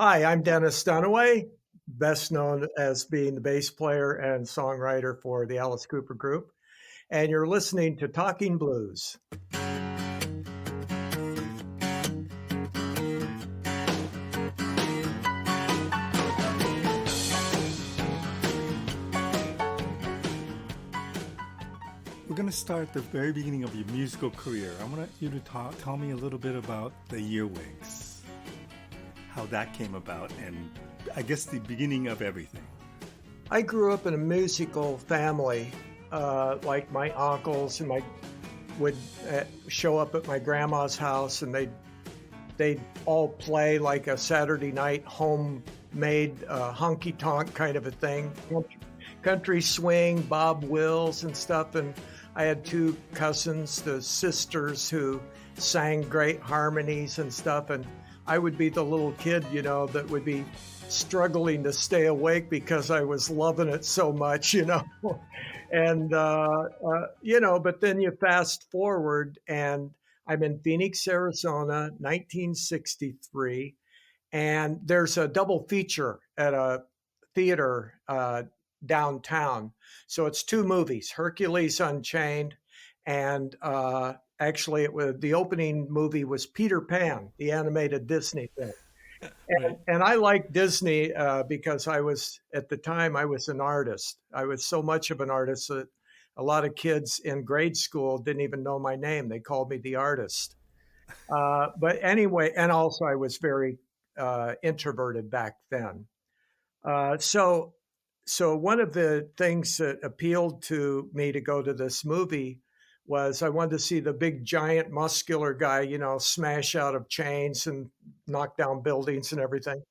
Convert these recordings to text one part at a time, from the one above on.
Hi, I'm Dennis Dunaway, best known as being the bass player and songwriter for the Alice Cooper Group, and you're listening to Talking Blues. We're going to start at the very beginning of your musical career. I want you to tell me a little bit about the Earwigs, how that came about, and I guess the beginning of everything. I grew up in a musical family. Like my uncles and my would show up at my grandma's house, and they'd all play like a Saturday night homemade honky tonk kind of a thing, country swing, Bob Wills and stuff. And I had two cousins, the sisters, who sang great harmonies and stuff. And I would be the little kid, that would be struggling to stay awake because I was loving it so much, And, but then you fast forward and I'm in Phoenix, Arizona, 1963. And there's a double feature at a theater downtown. So it's two movies, Hercules Unchained, and actually the opening movie was Peter Pan, the animated Disney thing. And I like Disney because at the time, I was an artist. I was so much of an artist that a lot of kids in grade school didn't even know my name. They called me the artist. But anyway, and also I was very introverted back then. So one of the things that appealed to me to go to this movie was I wanted to see the big, giant, muscular guy, smash out of chains and knock down buildings and everything.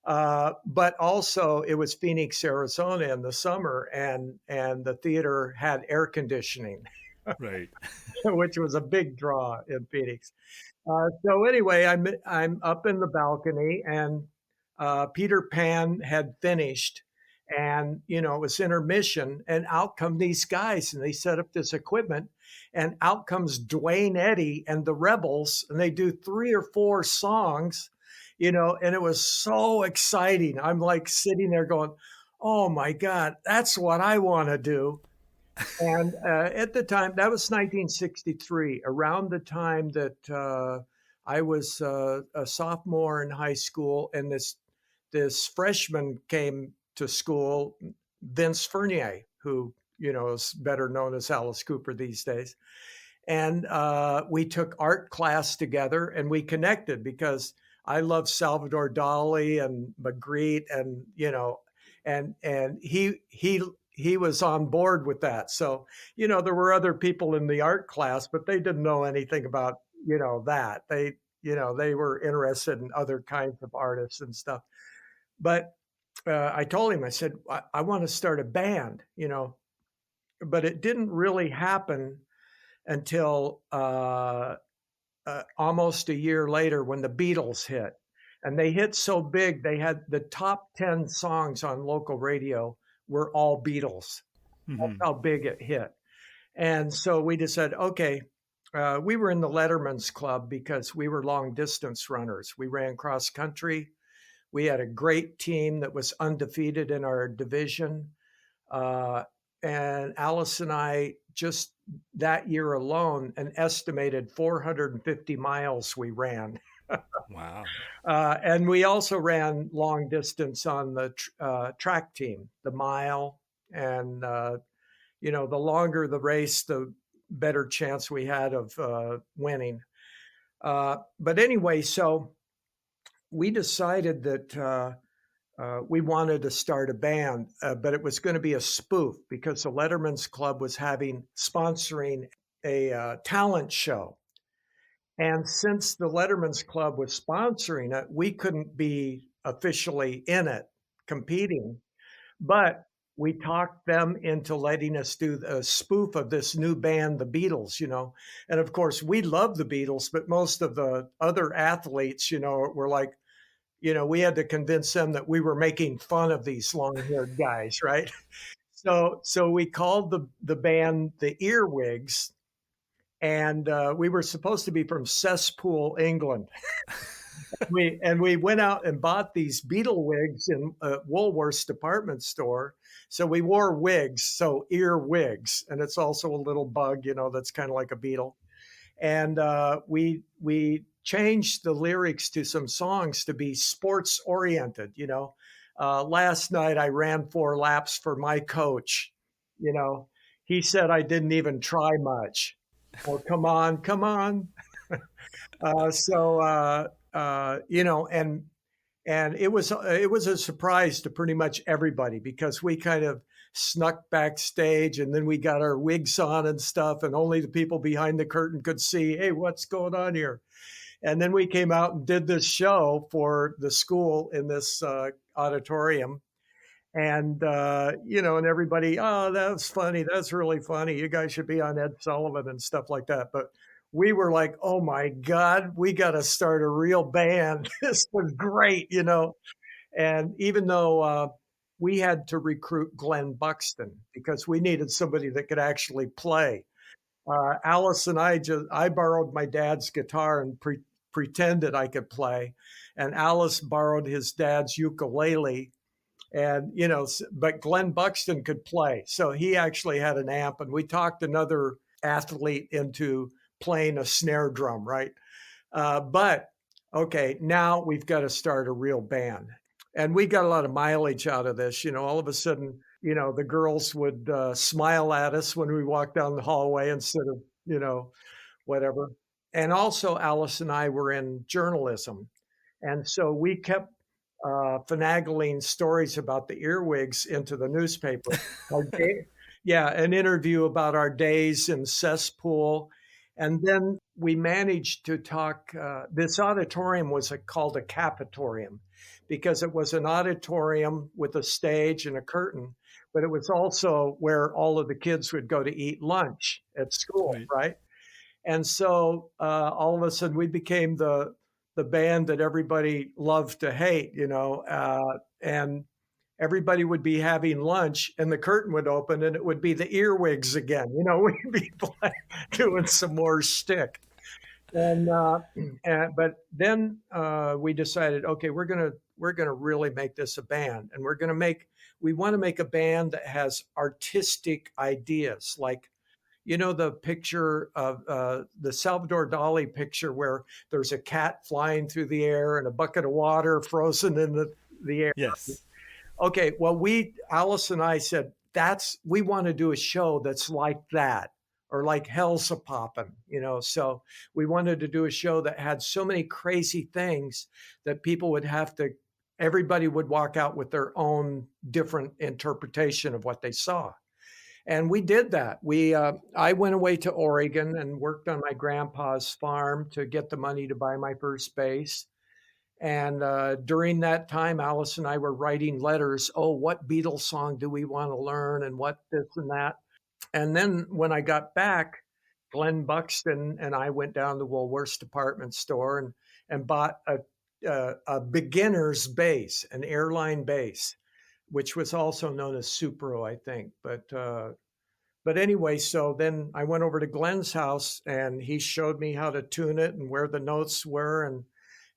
But also, it was Phoenix, Arizona in the summer, and the theater had air conditioning, Right. which was a big draw in Phoenix. So anyway, I'm up in the balcony, and Peter Pan had finished, and it was intermission, and out come these guys, and they set up this equipment, and out comes Dwayne Eddy and the Rebels, and they do 3 or 4 songs, and it was so exciting. I'm like sitting there going, "Oh my God, that's what I want to do." And at the time, that was 1963, around the time that I was a sophomore in high school, and this freshman came to school, Vince Fournier, who is better known as Alice Cooper these days. And we took art class together, and we connected because I love Salvador Dali and Magritte, and and he was on board with that. So there were other people in the art class, but they didn't know anything about that. They were interested in other kinds of artists and stuff. But I told him, I said, I want to start a band, but it didn't really happen until almost a year later when the Beatles hit. And they hit so big, they had the top 10 songs on local radio were all Beatles. That's how big it hit. And so we decided, okay, we were in the Letterman's Club because we were long distance runners. We ran cross country. We had a great team that was undefeated in our division. And Alice and I, just that year alone, an estimated 450 miles we ran. Wow. And we also ran long distance on the track team, the mile. And, the longer the race, the better chance we had of winning. But anyway, so we decided that we wanted to start a band, but it was going to be a spoof because the Letterman's Club was sponsoring a talent show. And since the Letterman's Club was sponsoring it, we couldn't be officially in it competing, but we talked them into letting us do a spoof of this new band, the Beatles, And of course, we love the Beatles, but most of the other athletes, were like, we had to convince them that we were making fun of these long-haired guys, right? So we called the band the Earwigs, and we were supposed to be from Cesspool, England. we went out and bought these beetle wigs in Woolworth's department store. So we wore wigs, so ear wigs, and it's also a little bug, that's kind of like a beetle. And we changed the lyrics to some songs to be sports oriented. Last night I ran 4 laps for my coach. You know, he said I didn't even try much. Oh, come on, come on. And it was a surprise to pretty much everybody because we kind of snuck backstage and then we got our wigs on and stuff, and only the people behind the curtain could see, hey, what's going on here? And then we came out and did this show for the school in this auditorium. And everybody, oh, that's funny. That's really funny. You guys should be on Ed Sullivan and stuff like that. But we were like, oh my God, we got to start a real band. This was great. And even though we had to recruit Glenn Buxton because we needed somebody that could actually play. Alice and I borrowed my dad's guitar and pretended I could play. And Alice borrowed his dad's ukulele. And, but Glenn Buxton could play. So he actually had an amp, and we talked another athlete into playing a snare drum, right? But okay, now we've got to start a real band. And we got a lot of mileage out of this. All of a sudden, the girls would smile at us when we walked down the hallway instead of, whatever. And also, Alice and I were in journalism. And so we kept finagling stories about the earwigs into the newspaper. Yeah, an interview about our days in cesspool. And then we managed to talk. This auditorium was called a capatorium because it was an auditorium with a stage and a curtain, but it was also where all of the kids would go to eat lunch at school, right? And so all of a sudden we became the band that everybody loved to hate, and everybody would be having lunch and the curtain would open and it would be the earwigs again. We'd be doing some more shtick. But then we decided, okay, we're gonna really make this a band, and we want to make a band that has artistic ideas, like the picture of the Salvador Dali picture where there's a cat flying through the air and a bucket of water frozen in the air. Yes. Okay, well, Alice and I said, we want to do a show that's like that, or like Hell's a Poppin', so we wanted to do a show that had so many crazy things that everybody would walk out with their own different interpretation of what they saw. And we did that. I went away to Oregon and worked on my grandpa's farm to get the money to buy my first bass. And during that time, Alice and I were writing letters. Oh, what Beatles song do we want to learn, and what this and that. And then when I got back, Glenn Buxton and I went down to Woolworth's department store and bought a beginner's bass, an airline bass, which was also known as Supro, I think. But anyway, so then I went over to Glenn's house and he showed me how to tune it and where the notes were.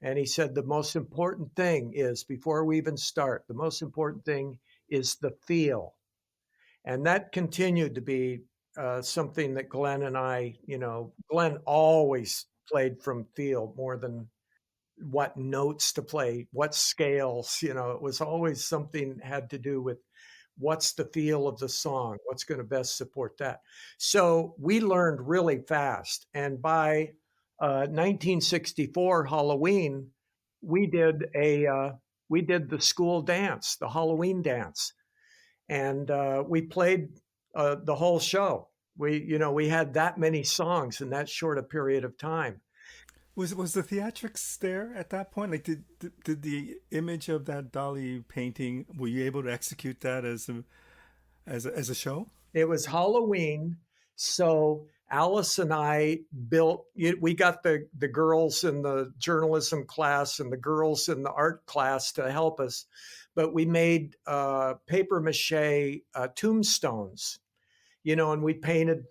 And he said, the most important thing is, before we even start, the most important thing is the feel. And that continued to be something that Glenn and I, Glenn always played from feel more than what notes to play, what scales, it was always something had to do with what's the feel of the song, what's going to best support that. So we learned really fast. And by 1964 Halloween, we did the school dance, the Halloween dance. And we played the whole show. We had that many songs in that short a period of time. Was the theatrics there at that point? Like, did the image of that Dali painting? Were you able to execute that as a show? It was Halloween, so Alice and I we got the girls in the journalism class and the girls in the art class to help us, but we made paper mache tombstones, and we painted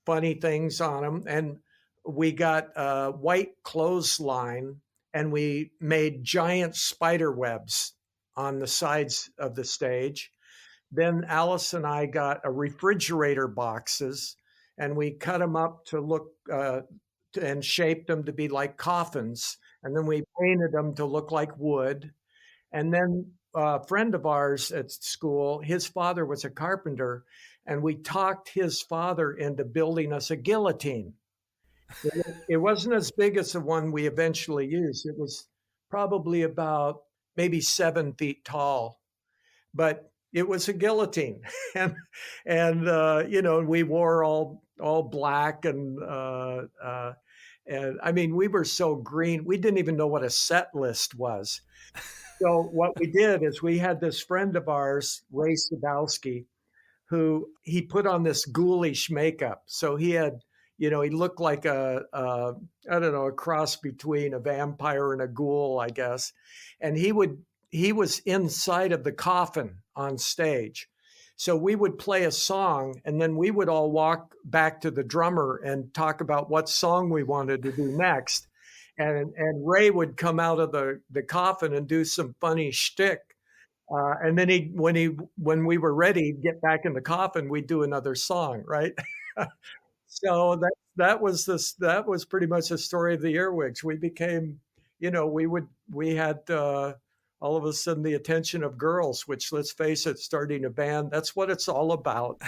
funny things on them, and we got a white clothesline and we made giant spider webs on the sides of the stage. Then Alice and I got a refrigerator boxes, and we cut them up to look and shaped them to be like coffins. And then we painted them to look like wood. And then a friend of ours at school, his father was a carpenter, and we talked his father into building us a guillotine. It wasn't as big as the one we eventually used. It was probably about maybe 7 feet tall, but it was a guillotine, and we wore all black, and I mean we were so green we didn't even know what a set list was. So what we did is we had this friend of ours, Ray Sadowski, who he put on this ghoulish makeup. So he had, he looked like I don't know, a cross between a vampire and a ghoul, I guess. And he was inside of the coffin on stage. So we would play a song, and then we would all walk back to the drummer and talk about what song we wanted to do next. And Ray would come out of the coffin and do some funny shtick. And then when we were ready, he'd get back in the coffin, we'd do another song, right? So that was pretty much the story of the Earwigs. We became, we had all of a sudden the attention of girls, which, let's face it, starting a band, that's what it's all about.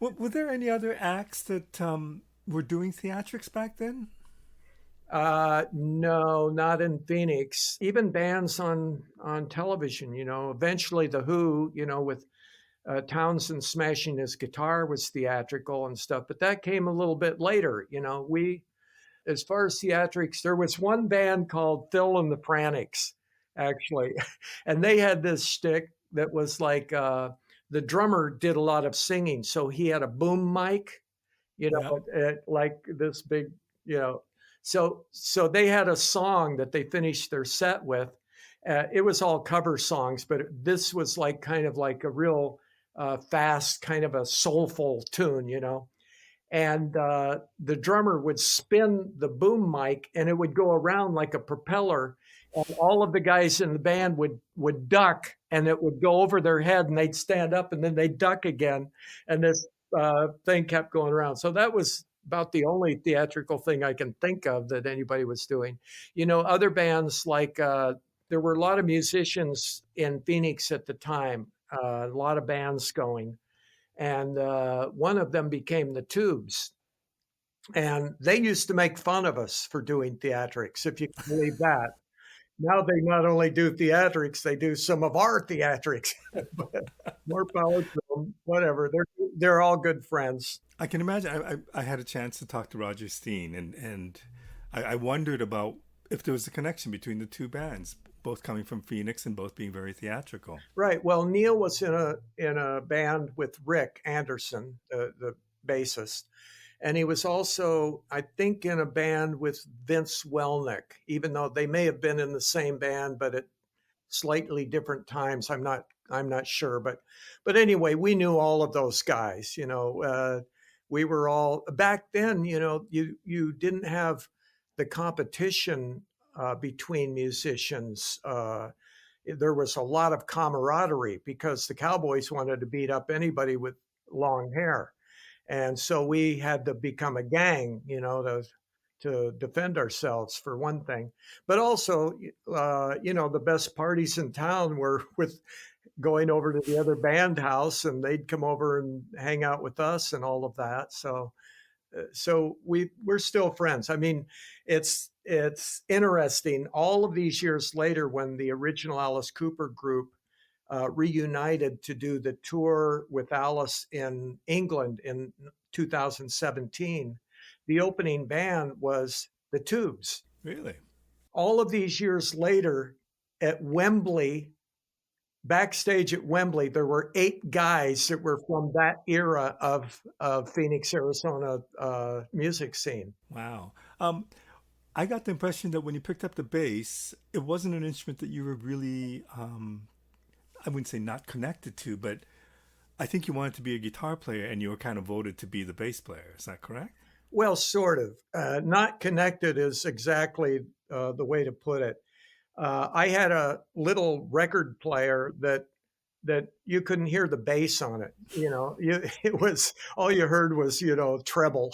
Were there any other acts that were doing theatrics back then? No, not in Phoenix. Even bands on television, eventually the Who, with Townsend smashing his guitar was theatrical and stuff, but that came a little bit later. As far as theatrics, there was one band called Phil and the Frantics, actually, and they had this shtick that was like the drummer did a lot of singing, so he had a boom mic, like this big, So they had a song that they finished their set with. It was all cover songs, but this was like kind of like a real fast, kind of a soulful tune, And the drummer would spin the boom mic, and it would go around like a propeller. And all of the guys in the band would duck, and it would go over their head, and they'd stand up, and then they'd duck again. And this thing kept going around. So that was about the only theatrical thing I can think of that anybody was doing. Other bands like there were a lot of musicians in Phoenix at the time, a lot of bands going. And one of them became the Tubes. And they used to make fun of us for doing theatrics, if you can believe that. Now they not only do theatrics, they do some of our theatrics. But more power to them, whatever. They're all good friends. I can imagine. I had a chance to talk to Roger Steen, and I wondered about if there was a connection between the two bands, both coming from Phoenix and both being very theatrical. Right. Well, Neil was in a band with Rick Anderson, the bassist, and he was also, I think, in a band with Vince Welnick, even though they may have been in the same band, but at slightly different times. I'm not sure, but anyway, we knew all of those guys. We were all back then. You didn't have the competition between musicians. There was a lot of camaraderie because the Cowboys wanted to beat up anybody with long hair. And so we had to become a gang, to defend ourselves, for one thing. But also, the best parties in town were with going over to the other band house, and they'd come over and hang out with us and all of that. So we're still friends. I mean, it's interesting. All of these years later, when the original Alice Cooper group reunited to do the tour with Alice in England in 2017, the opening band was the Tubes. Really? All of these years later, at Wembley, backstage at Wembley, there were 8 guys that were from that era of Phoenix, Arizona music scene. Wow. I got the impression that when you picked up the bass, it wasn't an instrument that you were really, I wouldn't say not connected to, but I think you wanted to be a guitar player and you were kind of voted to be the bass player. Is that correct? Well, sort of. Not connected is exactly the way to put it. I had a little record player that you couldn't hear the bass on it. It was all you heard was treble.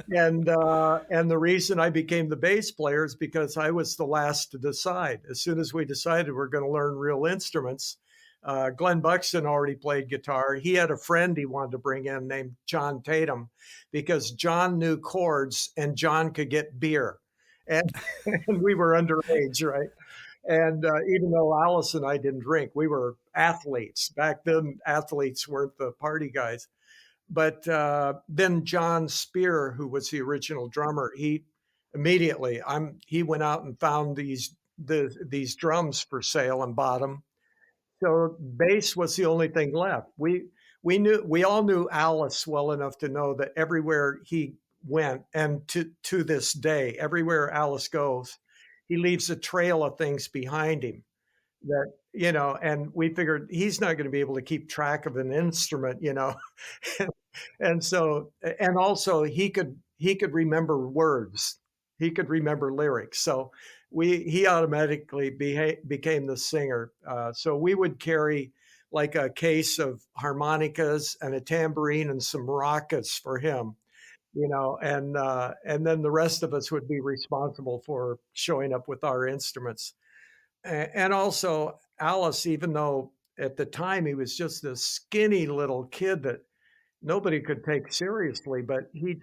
And the reason I became the bass player is because I was the last to decide. As soon as we decided we're going to learn real instruments, Glenn Buxton already played guitar. He had a friend he wanted to bring in named John Tatum because John knew chords and John could get beer. And, and we were underage, right? And even though Alice and I didn't drink, we were athletes. Back then, athletes weren't the party guys. But then John Spear, who was the original drummer, he immediately he went out and found these drums for sale and bought them. So bass was the only thing left. We all knew Alice well enough to know that everywhere he went, and to this day, everywhere Alice goes, he leaves a trail of things behind him that and we figured he's not going to be able to keep track of an instrument, and so and also he could remember words, he could remember lyrics, so he automatically became the singer. So we would carry like a case of harmonicas and a tambourine and some maracas for him, and then the rest of us would be responsible for showing up with our instruments. And also Alice, even though at the time he was just this skinny little kid that nobody could take seriously, but he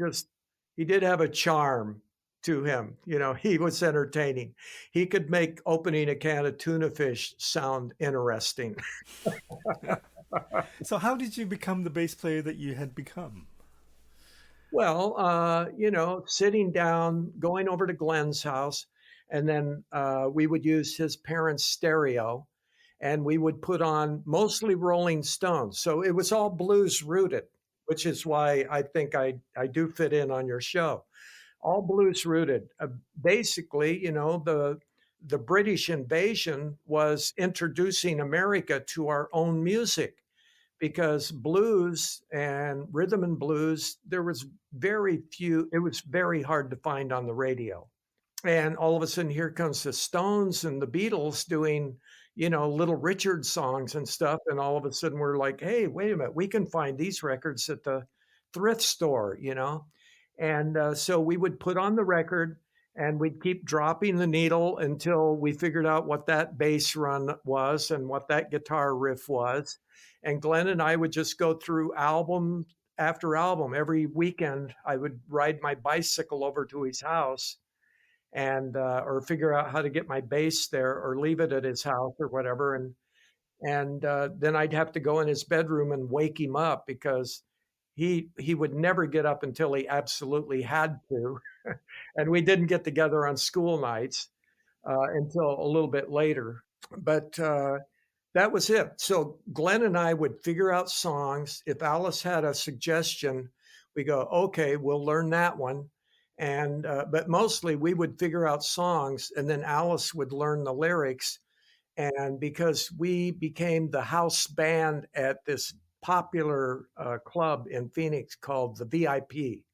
did have a charm to him. He was entertaining. He could make opening a can of tuna fish sound interesting. So, how did you become the bass player that you had become? Well, sitting down, going over to Glenn's house, and then we would use his parents' stereo, and we would put on mostly Rolling Stones. So it was all blues rooted, which is why I think I do fit in on your show. All blues rooted. Basically, the British invasion was introducing America to our own music, because blues and rhythm and blues, there was very few, it was very hard to find on the radio. And all of a sudden, here comes the Stones and the Beatles doing, Little Richard songs and stuff. And all of a sudden, we're like, hey, wait a minute, we can find these records at the thrift store. And so we would put on the record and we'd keep dropping the needle until we figured out what that bass run was and what that guitar riff was. And Glenn and I would just go through album after album. Every weekend, I would ride my bicycle over to his house and or figure out how to get my bass there or leave it at his house or whatever. And then I'd have to go in his bedroom and wake him up because he would never get up until he absolutely had to. And we didn't get together on school nights until a little bit later. But that was it. So Glenn and I would figure out songs. If Alice had a suggestion, we go, okay, we'll learn that one. And but mostly we would figure out songs, and then Alice would learn the lyrics. And because we became the house band at this popular club in Phoenix called the VIP,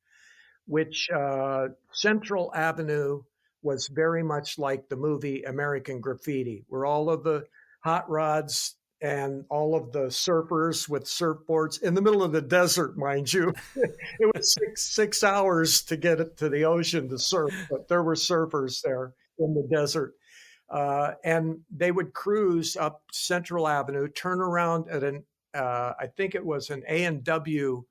which Central Avenue was very much like the movie American Graffiti, where all of the hot rods and all of the surfers with surfboards in the middle of the desert, mind you. It was six hours to get it to the ocean to surf, but there were surfers there in the desert. And they would cruise up Central Avenue, turn around at I think it was an A&W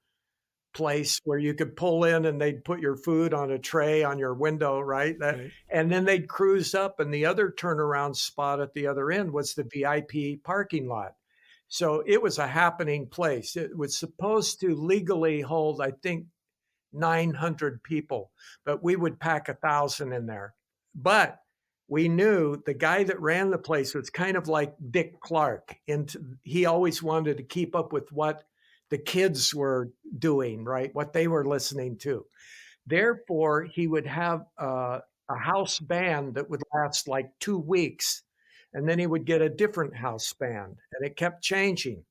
place where you could pull in and they'd put your food on a tray on your window, right? Right. And then they'd cruise up, and the other turnaround spot at the other end was the VIP parking lot. So it was a happening place. It was supposed to legally hold, I think, 900 people, but we would pack 1,000 in there. But we knew the guy that ran the place was kind of like Dick Clark. And he always wanted to keep up with what the kids were doing, right? What they were listening to. Therefore, he would have a house band that would last like 2 weeks. And then he would get a different house band, and it kept changing.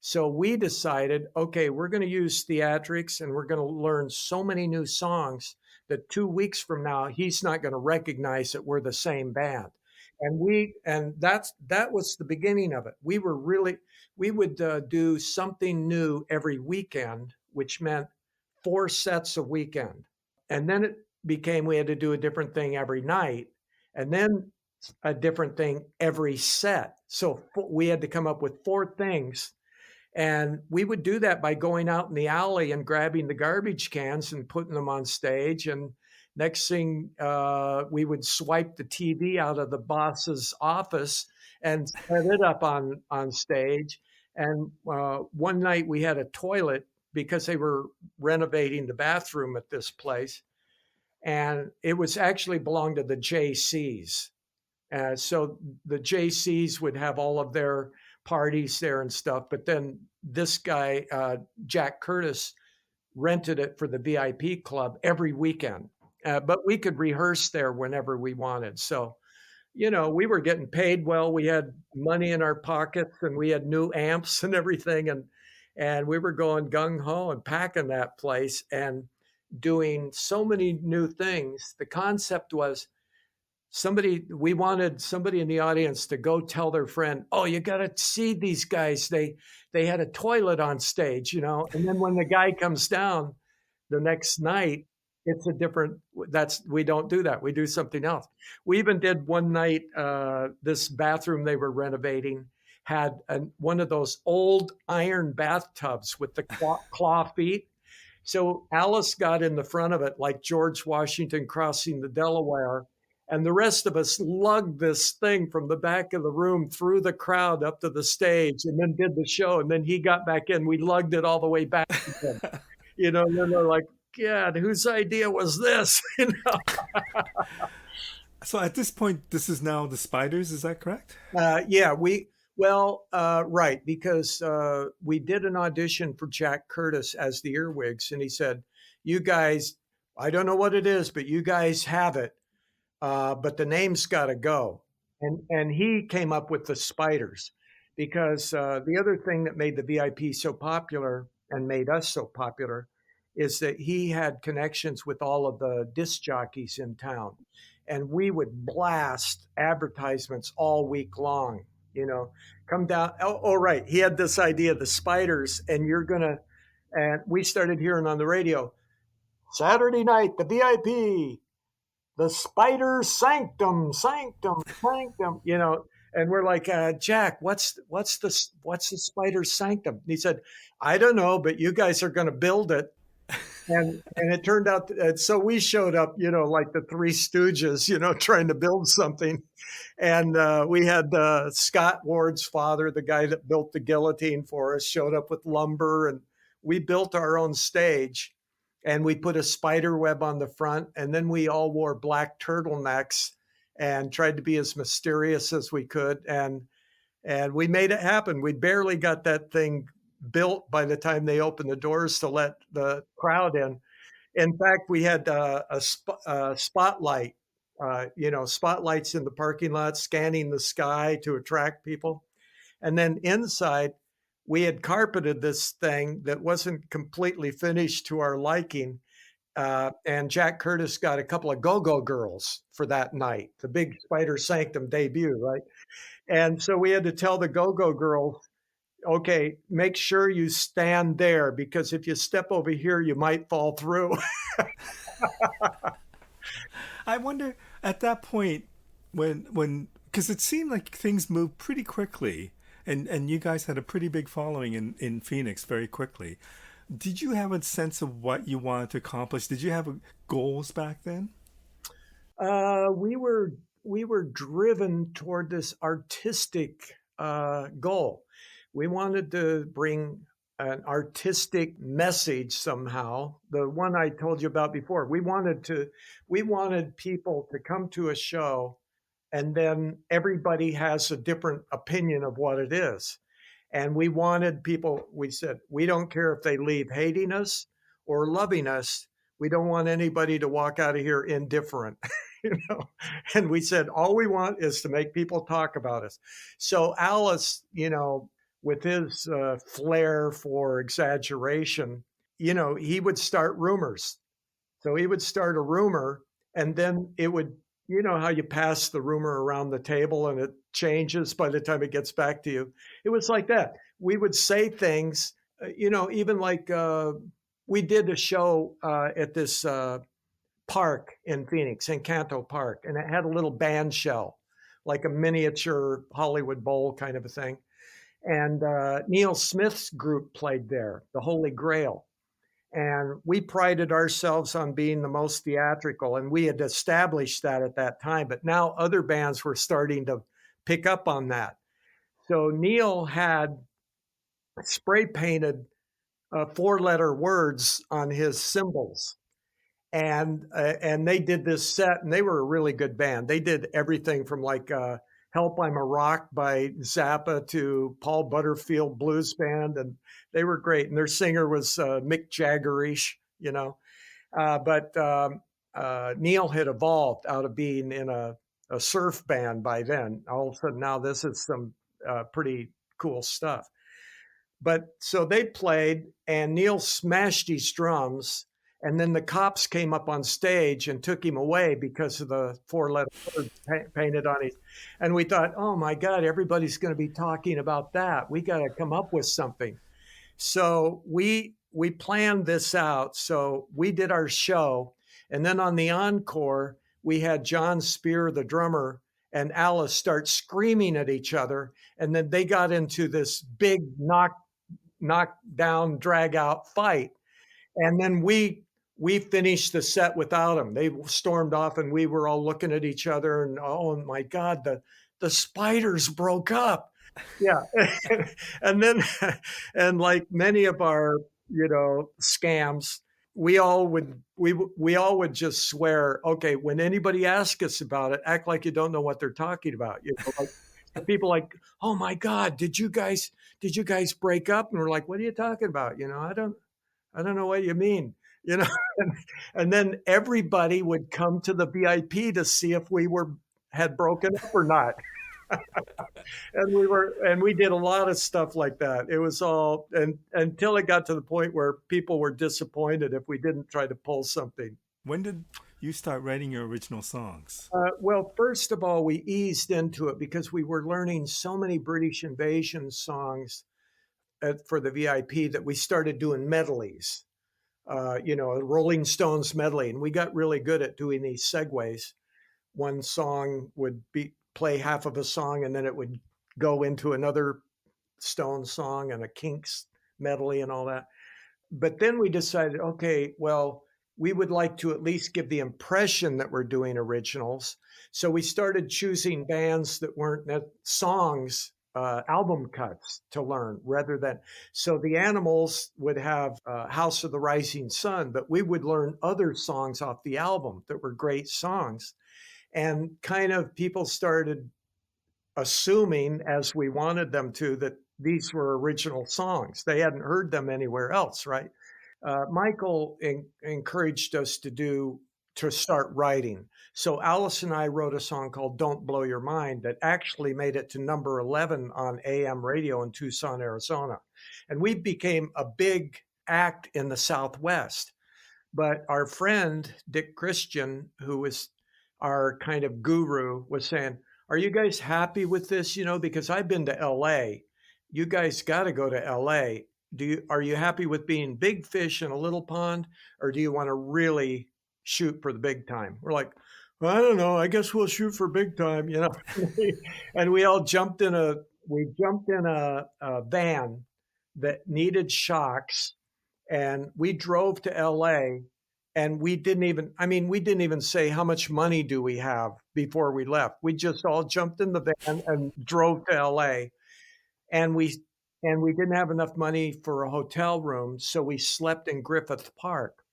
So we decided, okay, we're going to use theatrics and we're going to learn so many new songs that 2 weeks from now, he's not going to recognize that we're the same band. And that was the beginning of it. We would do something new every weekend, which meant 4 sets a weekend. And then it became we had to do a different thing every night, and then a different thing every set. So we had to come up with 4 things, and we would do that by going out in the alley and grabbing the garbage cans and putting them on stage. And next thing, we would swipe the TV out of the boss's office and set it up on stage. And one night we had a toilet because they were renovating the bathroom at this place. And it was actually belonged to the JCs. So the JCs would have all of their parties there and stuff. But then this guy, Jack Curtis, rented it for the VIP club every weekend. But we could rehearse there whenever we wanted. So, we were getting paid well. We had money in our pockets and we had new amps and everything. And we were going gung ho and packing that place and doing so many new things. The concept was we wanted somebody in the audience to go tell their friend, oh, you got to see these guys. They had a toilet on stage, and then when the guy comes down the next night, it's a different, we don't do that. We do something else. We even did one night, this bathroom they were renovating had one of those old iron bathtubs with the claw feet. So Alice got in the front of it like George Washington crossing the Delaware. And the rest of us lugged this thing from the back of the room through the crowd up to the stage and then did the show. And then he got back in. We lugged it all the way back again. And then they're like, God, whose idea was this? So at this point, this is now the Spiders, is that correct? Yeah, right, because we did an audition for Jack Curtis as the Earwigs, and he said, you guys, I don't know what it is, but you guys have it, but the name's got to go. And he came up with the Spiders, because the other thing that made the VIP so popular and made us so popular is that he had connections with all of the disc jockeys in town. And we would blast advertisements all week long, come down. Oh, right. He had this idea, the Spiders, and we started hearing on the radio, Saturday night, the VIP, the Spiders Sanctum, Sanctum, Sanctum, and we're like, Jack, what's the Spiders Sanctum? And he said, I don't know, but you guys are going to build it. And it turned out, so we showed up, like the Three Stooges, trying to build something. And we had Scott Ward's father, the guy that built the guillotine for us, showed up with lumber, and we built our own stage. And we put a spider web on the front, and then we all wore black turtlenecks and tried to be as mysterious as we could. And we made it happen. We barely got that thing built by the time they opened the doors to let the crowd in. In fact, we had a spotlight, spotlights in the parking lot scanning the sky to attract people. And then inside, we had carpeted this thing that wasn't completely finished to our liking. And Jack Curtis got a couple of go-go girls for that night, the big Spider Sanctum debut, right? And so we had to tell the go-go girls, okay, make sure you stand there, because if you step over here, you might fall through. I wonder at that point when because it seemed like things moved pretty quickly, and you guys had a pretty big following in Phoenix very quickly. Did you have a sense of what you wanted to accomplish? Did you have goals back then? We were driven toward this artistic goal. We wanted to bring an artistic message somehow. The one I told you about before, we wanted people to come to a show, and then everybody has a different opinion of what it is. And we said, we don't care if they leave hating us or loving us. We don't want anybody to walk out of here indifferent. And we said, all we want is to make people talk about us. So Alice, with his flair for exaggeration, he would start rumors. So he would start a rumor, and then it would, how you pass the rumor around the table and it changes by the time it gets back to you. It was like that. We would say things, even like we did a show at this park in Phoenix, Encanto Park, and it had a little band shell, like a miniature Hollywood Bowl kind of a thing. And Neil Smith's group played there, the Holy Grail. And we prided ourselves on being the most theatrical, and we had established that at that time. But now other bands were starting to pick up on that. So Neil had spray painted 4-letter words on his cymbals, and they did this set, and they were a really good band. They did everything from like "Help I'm a Rock" by Zappa to Paul Butterfield Blues Band, and they were great. And their singer was Mick Jaggerish, but Neil had evolved out of being in a surf band by then. All of a sudden, now this is some pretty cool stuff. But so they played, and Neil smashed his drums, and then the cops came up on stage and took him away because of the 4-letter word painted on his. And we thought, oh my God, everybody's going to be talking about that. We got to come up with something. So we planned this out. So we did our show, and then on the encore, we had John Spear, the drummer, and Alice start screaming at each other, and then they got into this big knock down, drag out fight. And then we finished the set without them. They stormed off, and we were all looking at each other, and oh my God, the spiders broke up. Yeah. And then, and like many of our, scams, we all would just swear, okay, when anybody asks us about it, act like you don't know what they're talking about. Like people like, oh my God, did you guys break up? And we're like, what are you talking about? I don't know what you mean, and then everybody would come to the VIP to see if we had broken up or not. And we did a lot of stuff like that. It was all, and until it got to the point where people were disappointed if we didn't try to pull something. When did you start writing your original songs? Well, first of all, we eased into it because we were learning so many British Invasion songs for the VIP that we started doing medleys, a Rolling Stones medley. And we got really good at doing these segues. One song would play half of a song, and then it would go into another Stones song and a Kinks medley and all that. But then we decided, okay, well, we would like to at least give the impression that we're doing originals. So we started choosing bands that weren't songs, album cuts to learn rather than. So the Animals would have House of the Rising Sun, but we would learn other songs off the album that were great songs. And kind of people started assuming, as we wanted them to, that these were original songs. They hadn't heard them anywhere else, right? Michael encouraged us to start writing. So Alice and I wrote a song called Don't Blow Your Mind that actually made it to number 11 on AM radio in Tucson, Arizona. And we became a big act in the Southwest. But our friend, Dick Christian, who was our kind of guru, was saying, are you guys happy with this? Because I've been to LA. You guys got to go to LA. Are you happy with being big fish in a little pond, or do you want to really shoot for the big time? We're like, well, I don't know. I guess we'll shoot for big time, And we all jumped in a van that needed shocks, and we drove to LA. And we didn't even say how much money do we have before we left. We just all jumped in the van and drove to LA, and we didn't have enough money for a hotel room, so we slept in Griffith Park,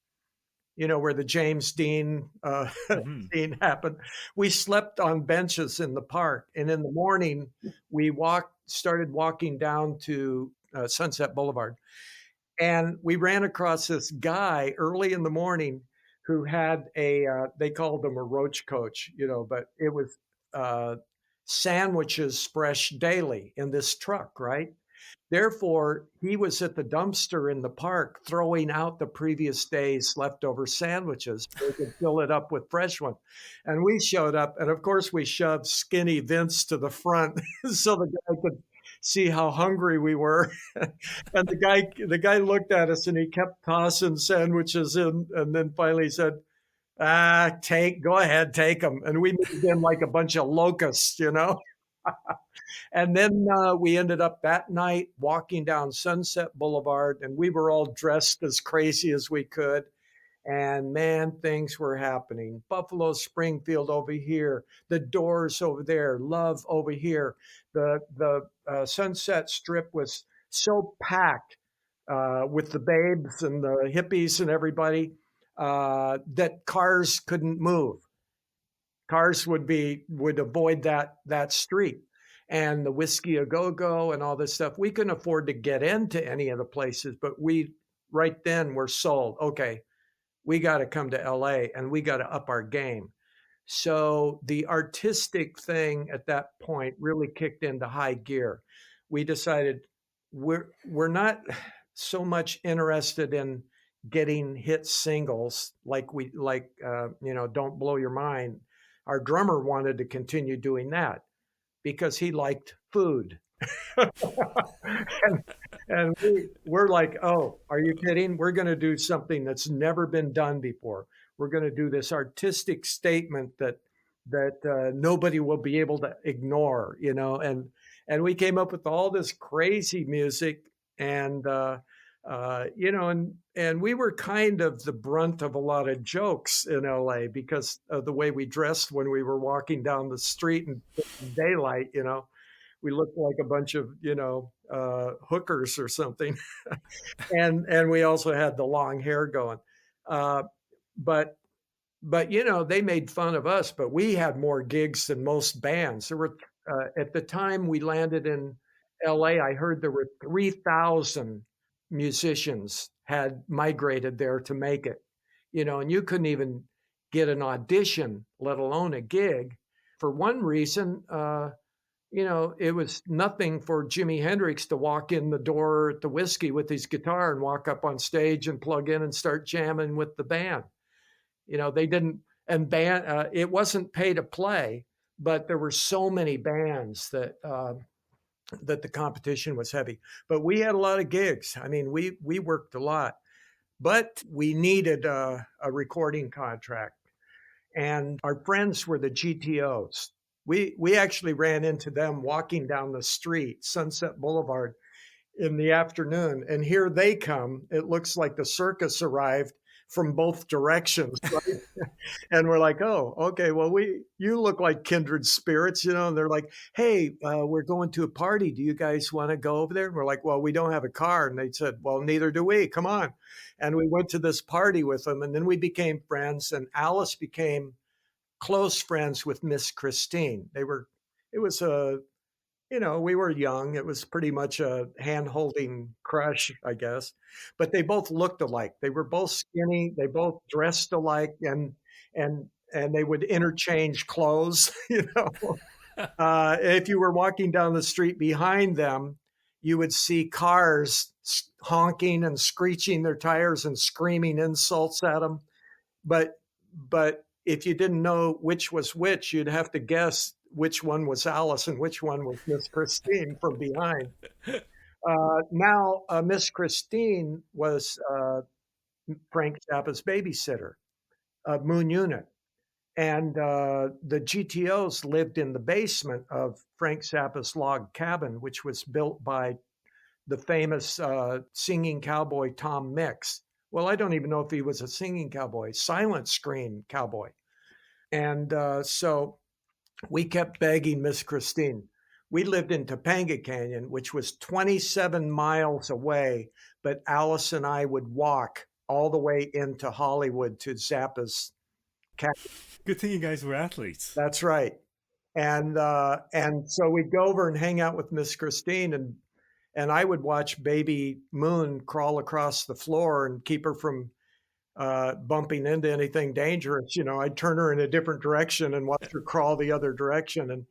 where the James Dean scene happened. We slept on benches in the park, and in the morning we started walking down to Sunset Boulevard. And we ran across this guy early in the morning who had they called him a roach coach, but it was sandwiches fresh daily in this truck, right? Therefore, he was at the dumpster in the park throwing out the previous day's leftover sandwiches so he could fill it up with fresh ones. And we showed up, and of course, we shoved skinny Vince to the front so the guy could see how hungry we were. And the guy looked at us and he kept tossing sandwiches in, and then finally said, go ahead, take them. And we moved in like a bunch of locusts, you know. And then we ended up that night walking down Sunset Boulevard, and we were all dressed as crazy as we could. And man, things were happening. Buffalo Springfield over here, the Doors over there, Love over here. The Sunset Strip was so packed with the babes and the hippies and everybody that cars couldn't move. Cars would avoid that street. And the Whiskey A Go Go and all this stuff, we couldn't afford to get into any of the places, but we right then were sold. Okay, we got to come to LA and we got to up our game. So the artistic thing at that point really kicked into high gear. We decided we're not so much interested in getting hit singles like Don't Blow Your Mind. Our drummer wanted to continue doing that because he liked food. and we're like, oh, are you kidding? We're going to do something that's never been done before. We're going to do this artistic statement that nobody will be able to ignore, you know. And we came up with all this crazy music, and and we were kind of the brunt of a lot of jokes in LA because of the way we dressed when we were walking down the street in daylight, you know. We looked like a bunch of, hookers or something. and we also had the long hair going. But they made fun of us, but we had more gigs than most bands. There were, at the time we landed in LA, I heard there were 3,000 musicians had migrated there to make it, and you couldn't even get an audition, let alone a gig. For one reason, it was nothing for Jimi Hendrix to walk in the door at the Whiskey with his guitar and walk up on stage and plug in and start jamming with the band. They didn't, and it wasn't pay to play, but there were so many bands that the competition was heavy. But we had a lot of gigs. I mean, we worked a lot, but we needed a recording contract. And our friends were the GTOs. We actually ran into them walking down the street, Sunset Boulevard, in the afternoon. And here they come. It looks like the circus arrived from both directions, right? And we're like, oh, okay, well, you look like kindred spirits, and they're like, hey, we're going to a party. Do you guys want to go over there? And we're like, well, we don't have a car. And they said, well, neither do we. Come on. And we went to this party with them, and then we became friends, and Alice became close friends with Miss Christine. We were young. It was pretty much a hand-holding crush, I guess. But they both looked alike. They were both skinny. They both dressed alike, and they would interchange clothes. If you were walking down the street behind them, you would see cars honking and screeching their tires and screaming insults at them. But if you didn't know which was which, you'd have to guess which one was Alice and which one was Miss Christine from behind. Now, Miss Christine was Frank Zappa's babysitter, Moon Unit. And the GTOs lived in the basement of Frank Zappa's log cabin, which was built by the famous singing cowboy Tom Mix. Well, I don't even know if he was a singing cowboy, silent screen cowboy. And so we kept begging Miss Christine. We lived in Topanga Canyon, which was 27 miles away, but Alice and I would walk all the way into Hollywood to Zappa's cabin. Good thing you guys were athletes. That's right. And so we'd go over and hang out with Miss Christine, and I would watch baby Moon crawl across the floor and keep her from bumping into anything dangerous. I'd turn her in a different direction and watch her crawl the other direction. And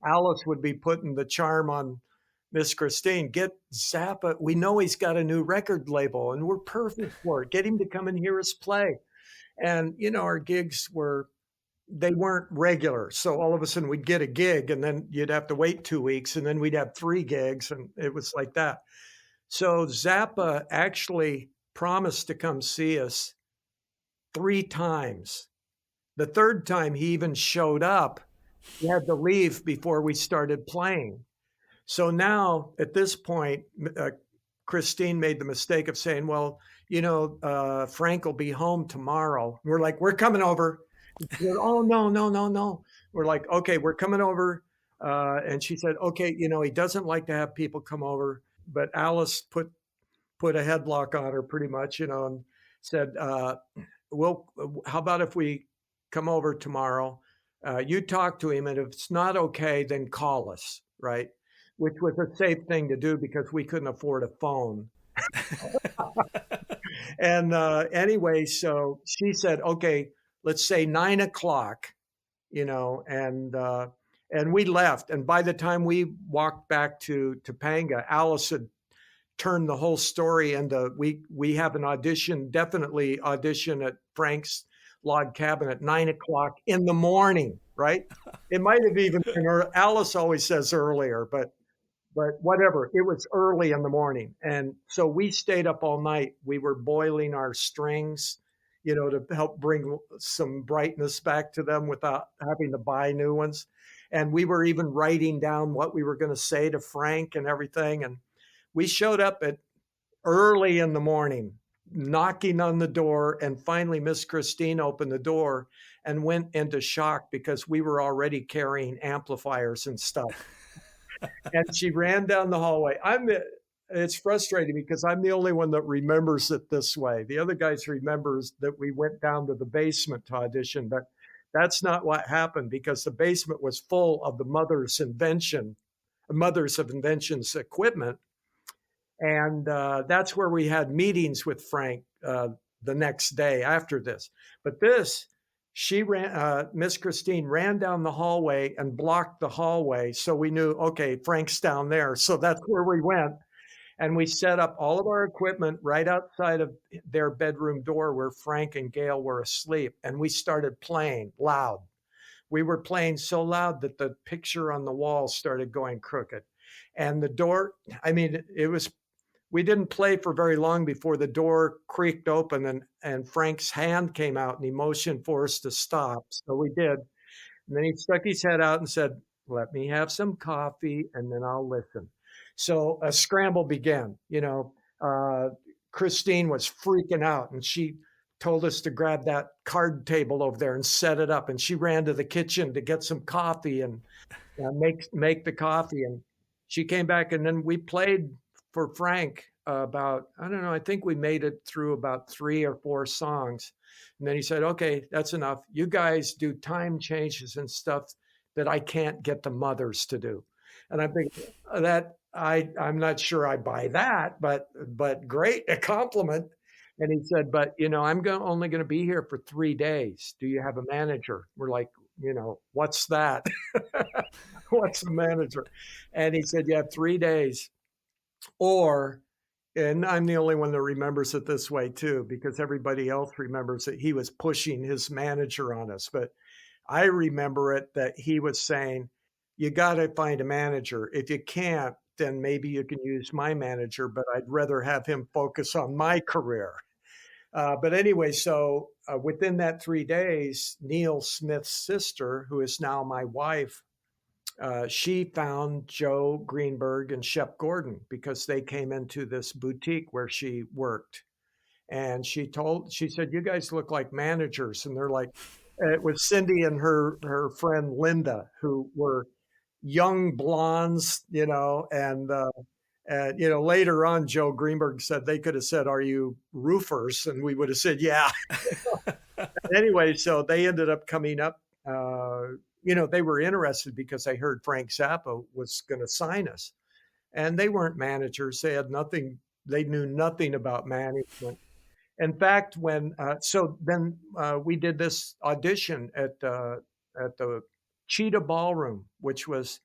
Alice would be putting the charm on Miss Christine, get Zappa. We know he's got a new record label and we're perfect for it. Get him to come and hear us play. And, our gigs they weren't regular. So all of a sudden we'd get a gig and then you'd have to wait 2 weeks and then we'd have 3 gigs. And it was like that. So Zappa actually promised to come see us 3 times. The third time he even showed up, he had to leave before we started playing. So now at this point, Christine made the mistake of saying, well, Frank will be home tomorrow. We're like, we're coming over. Said, oh, no, no, no, no. We're like, okay, we're coming over. And she said, okay, he doesn't like to have people come over. But Alice put a headlock on her pretty much, and said, well, how about if we come over tomorrow? You talk to him, and if it's not okay, then call us, right? Which was a safe thing to do because we couldn't afford a phone. And anyway, so she said, okay, let's say 9 o'clock, and we left. And by the time we walked back to Topanga, Alice had turned the whole story into we have an audition, definitely audition at Frank's log cabin at 9 o'clock in the morning, right? It might have even been, Alice always says earlier, but whatever, it was early in the morning. And so we stayed up all night. We were boiling our strings, to help bring some brightness back to them without having to buy new ones. And we were even writing down what we were going to say to Frank and everything. And we showed up at early in the morning, knocking on the door. And finally, Miss Christine opened the door and went into shock because we were already carrying amplifiers and stuff. And she ran down the hallway. It's frustrating because I'm the only one that remembers it this way. The other guys remembers that we went down to the basement to audition, but that's not what happened because the basement was full of the Mothers of Invention's equipment. And that's where we had meetings with Frank the next day after this. But Miss Christine ran down the hallway and blocked the hallway. So we knew, okay, Frank's down there. So that's where we went. And we set up all of our equipment right outside of their bedroom door where Frank and Gail were asleep. And we started playing loud. We were playing so loud that the picture on the wall started going crooked. And the door, we didn't play for very long before the door creaked open and Frank's hand came out and he motioned for us to stop. So we did. And then he stuck his head out and said, let me have some coffee and then I'll listen. So a scramble began. Christine was freaking out and she told us to grab that card table over there and set it up. And she ran to the kitchen to get some coffee and make the coffee. And she came back and then we played for Frank about, I don't know, I think we made it through about 3 or 4 songs. And then he said, okay, that's enough. You guys do time changes and stuff that I can't get the Mothers to do. And I think that I'm not sure I buy that, but great, a compliment. And he said, but, I'm only going to be here for 3 days. Do you have a manager? We're like, what's that? What's a manager? And he said, you have 3 days. And I'm the only one that remembers it this way too, because everybody else remembers that he was pushing his manager on us. But I remember it that he was saying, you got to find a manager. If you can't, then maybe you can use my manager, but I'd rather have him focus on my career. But anyway, so within that 3 days, Neil Smith's sister, who is now my wife, she found Joe Greenberg and Shep Gordon because they came into this boutique where she worked. And she said, you guys look like managers. And they're like, it was Cindy and her friend Linda, who were young blondes, and later on, Joe Greenberg said they could have said, are you roofers? And we would have said, yeah. Anyway, so they ended up coming up. They were interested because they heard Frank Zappa was going to sign us. And they weren't managers. They had nothing. They knew nothing about management. In fact, then we did this audition at the Cheetah Ballroom, which was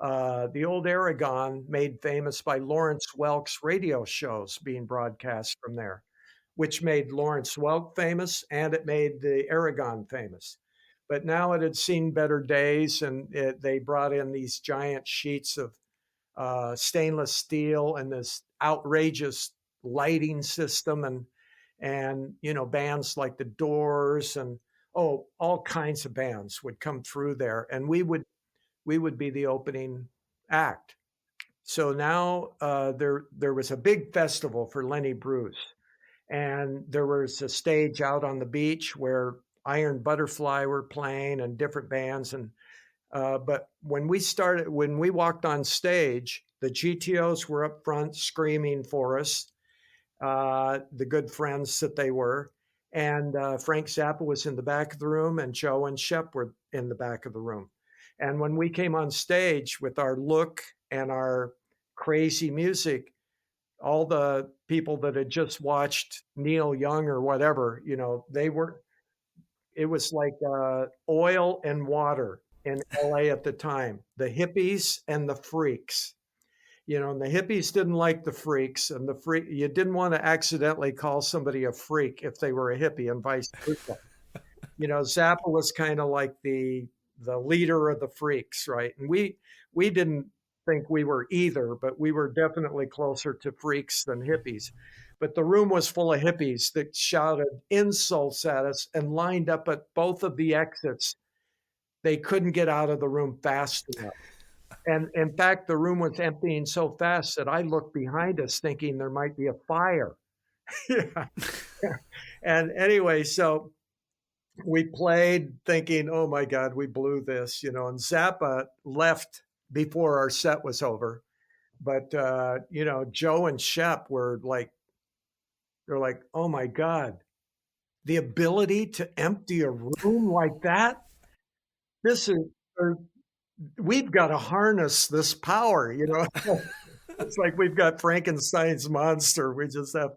the old Aragon made famous by Lawrence Welk's radio shows being broadcast from there, which made Lawrence Welk famous and it made the Aragon famous. But now it had seen better days, and they brought in these giant sheets of stainless steel and this outrageous lighting system, and bands like the Doors and all kinds of bands would come through there, and we would be the opening act. So now there was a big festival for Lenny Bruce, and there was a stage out on the beach where Iron Butterfly were playing and different bands. And but when we walked on stage, the GTOs were up front screaming for us, the good friends that they were. And Frank Zappa was in the back of the room, and Joe and Shep were in the back of the room. And when we came on stage with our look and our crazy music, all the people that had just watched Neil Young or whatever, it was like oil and water in LA at the time. The hippies and the freaks. And the hippies didn't like the freaks, and you didn't want to accidentally call somebody a freak if they were a hippie, and vice versa. Zappa was kind of like the leader of the freaks, right? And we didn't think we were either, but we were definitely closer to freaks than hippies. But the room was full of hippies that shouted insults at us and lined up at both of the exits. They couldn't get out of the room fast enough. And in fact, the room was emptying so fast that I looked behind us thinking there might be a fire. Yeah. And anyway, so we played thinking, oh my God, we blew this, and Zappa left before our set was over. But, Joe and Shep they're like, oh my God, the ability to empty a room like that. We've got to harness this power, It's like we've got Frankenstein's monster. We just have,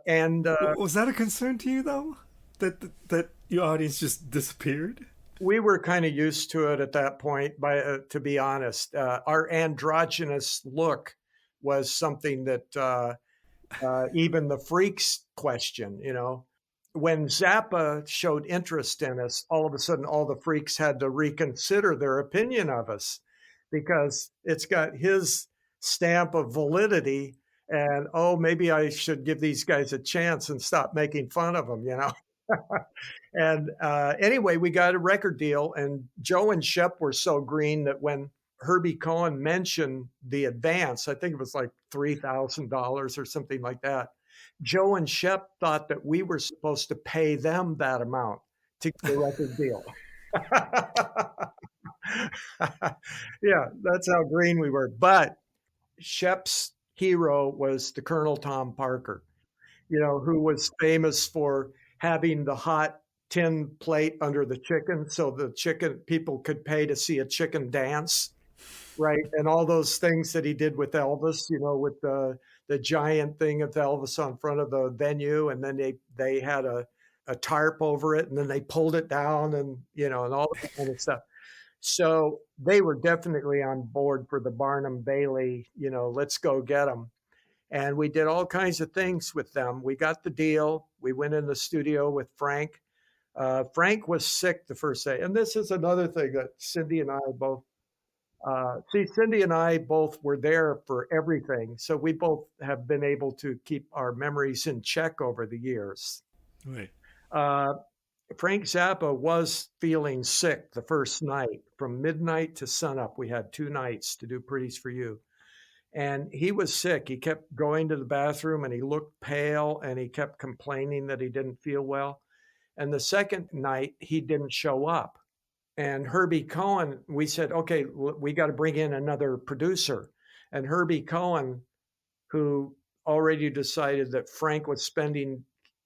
and Was that a concern to you though? That your audience just disappeared? we were kind of used to it at that point. To be honest, our androgynous look was something that even the freaks question. When Zappa showed interest in us, all of a sudden, all the freaks had to reconsider their opinion of us because it's got his stamp of validity. And maybe I should give these guys a chance and stop making fun of them, And anyway, we got a record deal, and Joe and Shep were so green that when Herbie Cohen mentioned the advance, I think it was like $3,000 or something like that, Joe and Shep thought that we were supposed to pay them that amount to get a record deal. Yeah, that's how green we were. But Shep's hero was the Colonel Tom Parker, who was famous for having the hot tin plate under the chicken so the chicken people could pay to see a chicken dance, right? And all those things that he did with Elvis, with the giant thing of Elvis on front of the venue, and then they had a tarp over it, and then they pulled it down, and and all that kind of stuff. So they were definitely on board for the Barnum Bailey, let's go get them. And we did all kinds of things with them. We got the deal. We went in the studio with Frank. Frank was sick the first day. And this is another thing that Cindy and I both Cindy and I both were there for everything. So we both have been able to keep our memories in check over the years. Right. Frank Zappa was feeling sick the first night. From midnight to sunup, we had 2 nights to do Pretties for You. And he was sick. He kept going to the bathroom, and he looked pale, and he kept complaining that he didn't feel well. And the second night, he didn't show up. And Herbie Cohen, we said, okay, we got to bring in another producer. And Herbie Cohen, who already decided that Frank was spending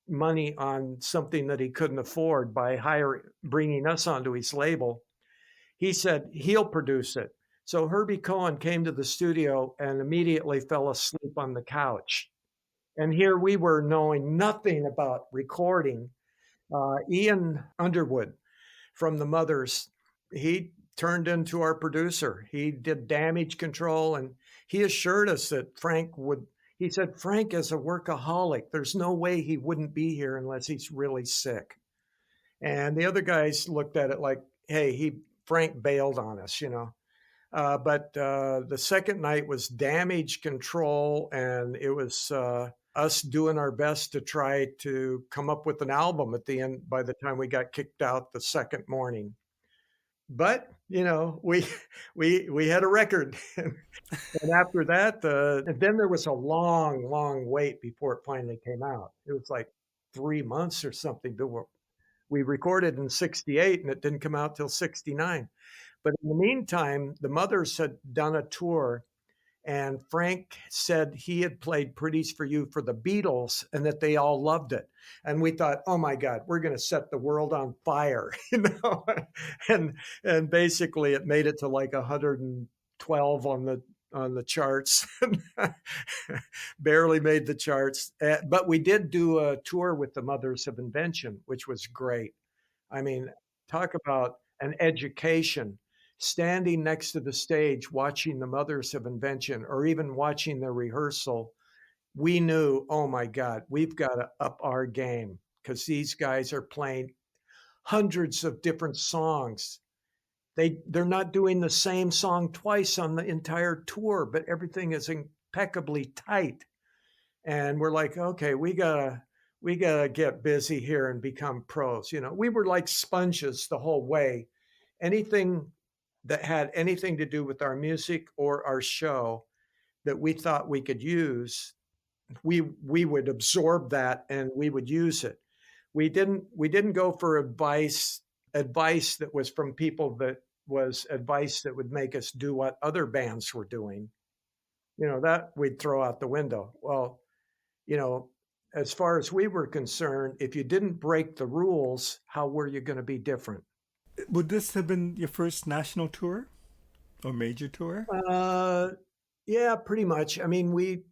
money on something that he couldn't afford by bringing us onto his label, he said he'll produce it. So Herbie Cohen came to the studio and immediately fell asleep on the couch. And here we were knowing nothing about recording. Ian Underwood from the Mothers, he turned into our producer. He did damage control, and he assured us that Frank would. He said Frank is a workaholic. There's no way he wouldn't be here unless he's really sick. And the other guys looked at it like, hey, he Frank bailed on us, you know. But the second night was damage control, and it was us doing our best to try to come up with an album at the end by the time we got kicked out the second morning. But you know, we had a record, and after that, and then there was a long wait before it finally came out. It was like 3 months or something. We recorded in '68, and it didn't come out till '69. But in the meantime, the Mothers had done a tour, and Frank said he had played Pretties for You for the Beatles and that they all loved it. And we thought, oh my God, we're going to set the world on fire, you know? And basically it made it to like 112 on the charts. Barely made the charts. But we did do a tour with the Mothers of Invention, which was great. I mean, talk about an education. Standing next to the stage, watching the Mothers of Invention, or even watching the rehearsal, we knew, oh my God, we've got to up our game because these guys are playing hundreds of different songs. They're not doing the same song twice on the entire tour, but everything is impeccably tight. And we're like, okay, we gotta get busy here and become pros. You know, we were like sponges the whole way. Anything that had anything to do with our music or our show that we thought we could use, we would absorb that and we would use it. We didn't go for advice that was from people that was advice that would make us do what other bands were doing. You know, that we'd throw out the window. Well, you know, as far as we were concerned, if you didn't break the rules, how were you going to be different? Would this have been your first national tour or major tour? Uh, yeah, pretty much. I mean,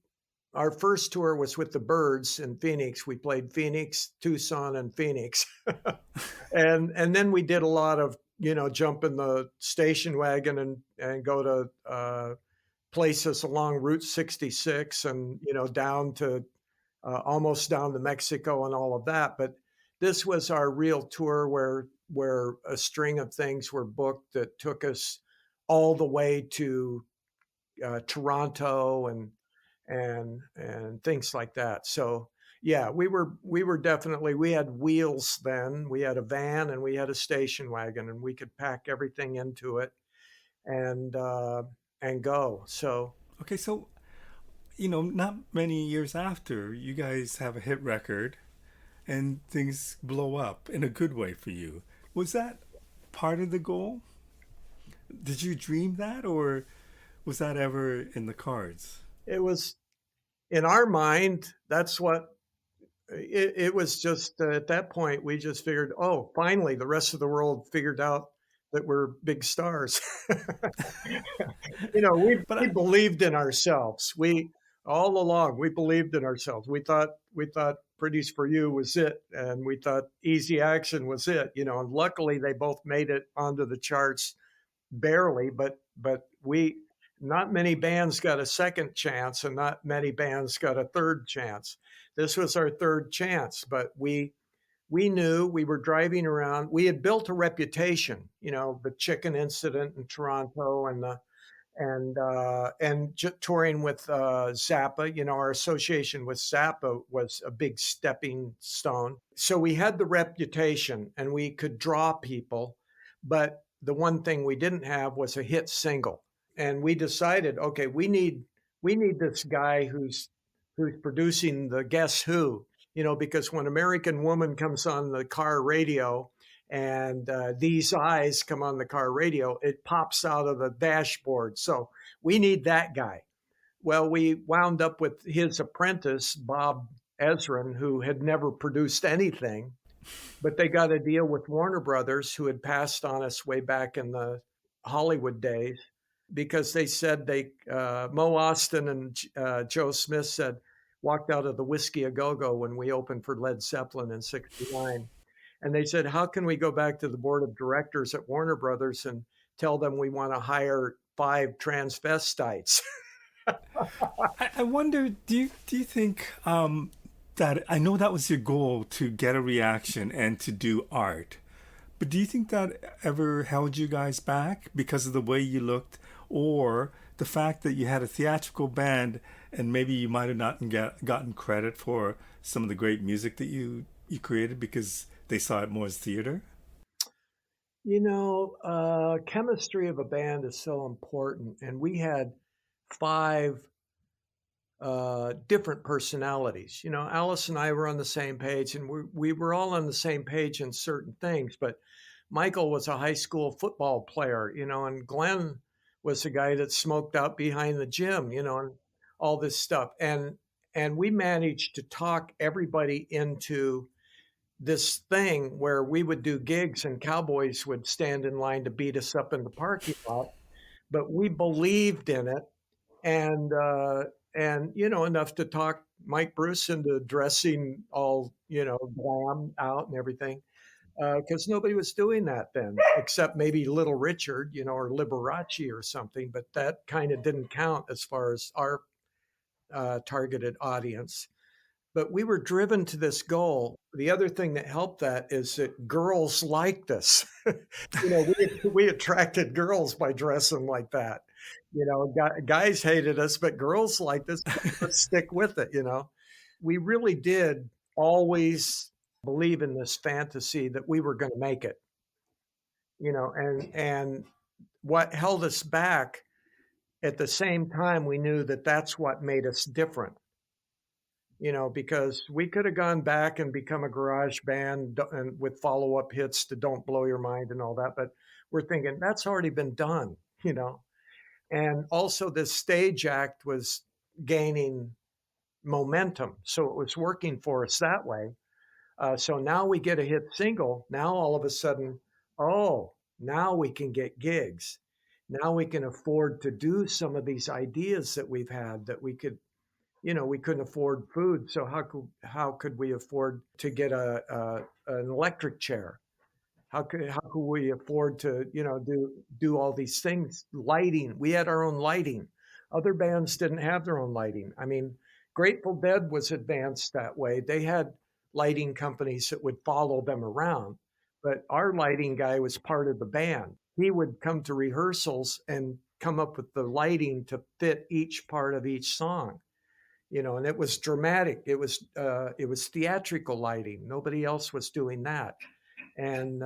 our first tour was with the Byrds in Phoenix. We played Phoenix, Tucson, and Phoenix, and then we did a lot of, you know, jump in the station wagon and go to places along Route 66 and, you know, down to almost down to Mexico and all of that. But this was our real tour where a string of things were booked that took us all the way to Toronto and things like that. So yeah, we definitely, we had wheels then. We had a van and we had a station wagon, and we could pack everything into it and go. So Okay, so not many years after, you guys have a hit record and things blow up in a good way for you. Was that part of the goal? Did you dream that, or was that ever in the cards? it was in our mind. That's what it was. Just at that point, we just figured, oh, finally, the rest of the world figured out that we're big stars. You know, But we believed in ourselves. We all along we believed in ourselves. We thought Pretties for You was it, and we thought Easy Action was it. You know, and luckily they both made it onto the charts barely, but we not many bands got a second chance, and not many bands got a third chance. This was our third chance, but we knew. We were driving around. We had built a reputation, you know, the chicken incident in Toronto and touring with Zappa. You know, our association with Zappa was a big stepping stone. So we had the reputation and we could draw people, but the one thing we didn't have was a hit single. And we decided, okay, we need this guy who's producing the Guess Who, you know, because when American Woman comes on the car radio and These Eyes come on the car radio, it pops out of the dashboard. So we need that guy. Well, we wound up with his apprentice, Bob Ezrin, who had never produced anything, but they got a deal with Warner Brothers, who had passed on us way back in the Hollywood days, because they said Mo Austin and Joe Smith said, walked out of the Whiskey A Go Go when we opened for Led Zeppelin in '69. And they said, how can we go back to the board of directors at Warner Brothers and tell them we want to hire 5 transvestites. I wonder, do you think that I know that was your goal to get a reaction and to do art, but do you think that ever held you guys back because of the way you looked, or the fact that you had a theatrical band and maybe you might have not gotten credit for some of the great music that you created because they saw it more as theater? Chemistry of a band is so important, and we had 5 different personalities. Alice and I were on the same page, and we were all on the same page in certain things. But Michael was a high school football player, and Glenn was a guy that smoked out behind the gym, and all this stuff. And we managed to talk everybody into this thing where we would do gigs and cowboys would stand in line to beat us up in the parking lot, but we believed in it, and enough to talk Mike Bruce into dressing all glam out and everything, because nobody was doing that then except maybe Little Richard, or Liberace or something, but that kind of didn't count as far as our targeted audience. But we were driven to this goal. The other thing that helped that is that girls liked us. We attracted girls by dressing like that. Guys hated us, but girls liked us. Let's stick with it. We really did always believe in this fantasy that we were going to make it. And what held us back at the same time, we knew that that's what made us different. Because we could have gone back and become a garage band and with follow-up hits to Don't Blow Your Mind and all that. But we're thinking that's already been done, And also this stage act was gaining momentum. So it was working for us that way. So now we get a hit single. Now all of a sudden, now we can get gigs. Now we can afford to do some of these ideas that we've had that we could, we couldn't afford food. So how could we afford to get an electric chair? How could we afford to do all these things? Lighting, we had our own lighting. Other bands didn't have their own lighting. I mean, Grateful Dead was advanced that way. They had lighting companies that would follow them around, but our lighting guy was part of the band. He would come to rehearsals and come up with the lighting to fit each part of each song. And it was dramatic. It was theatrical lighting. Nobody else was doing that. And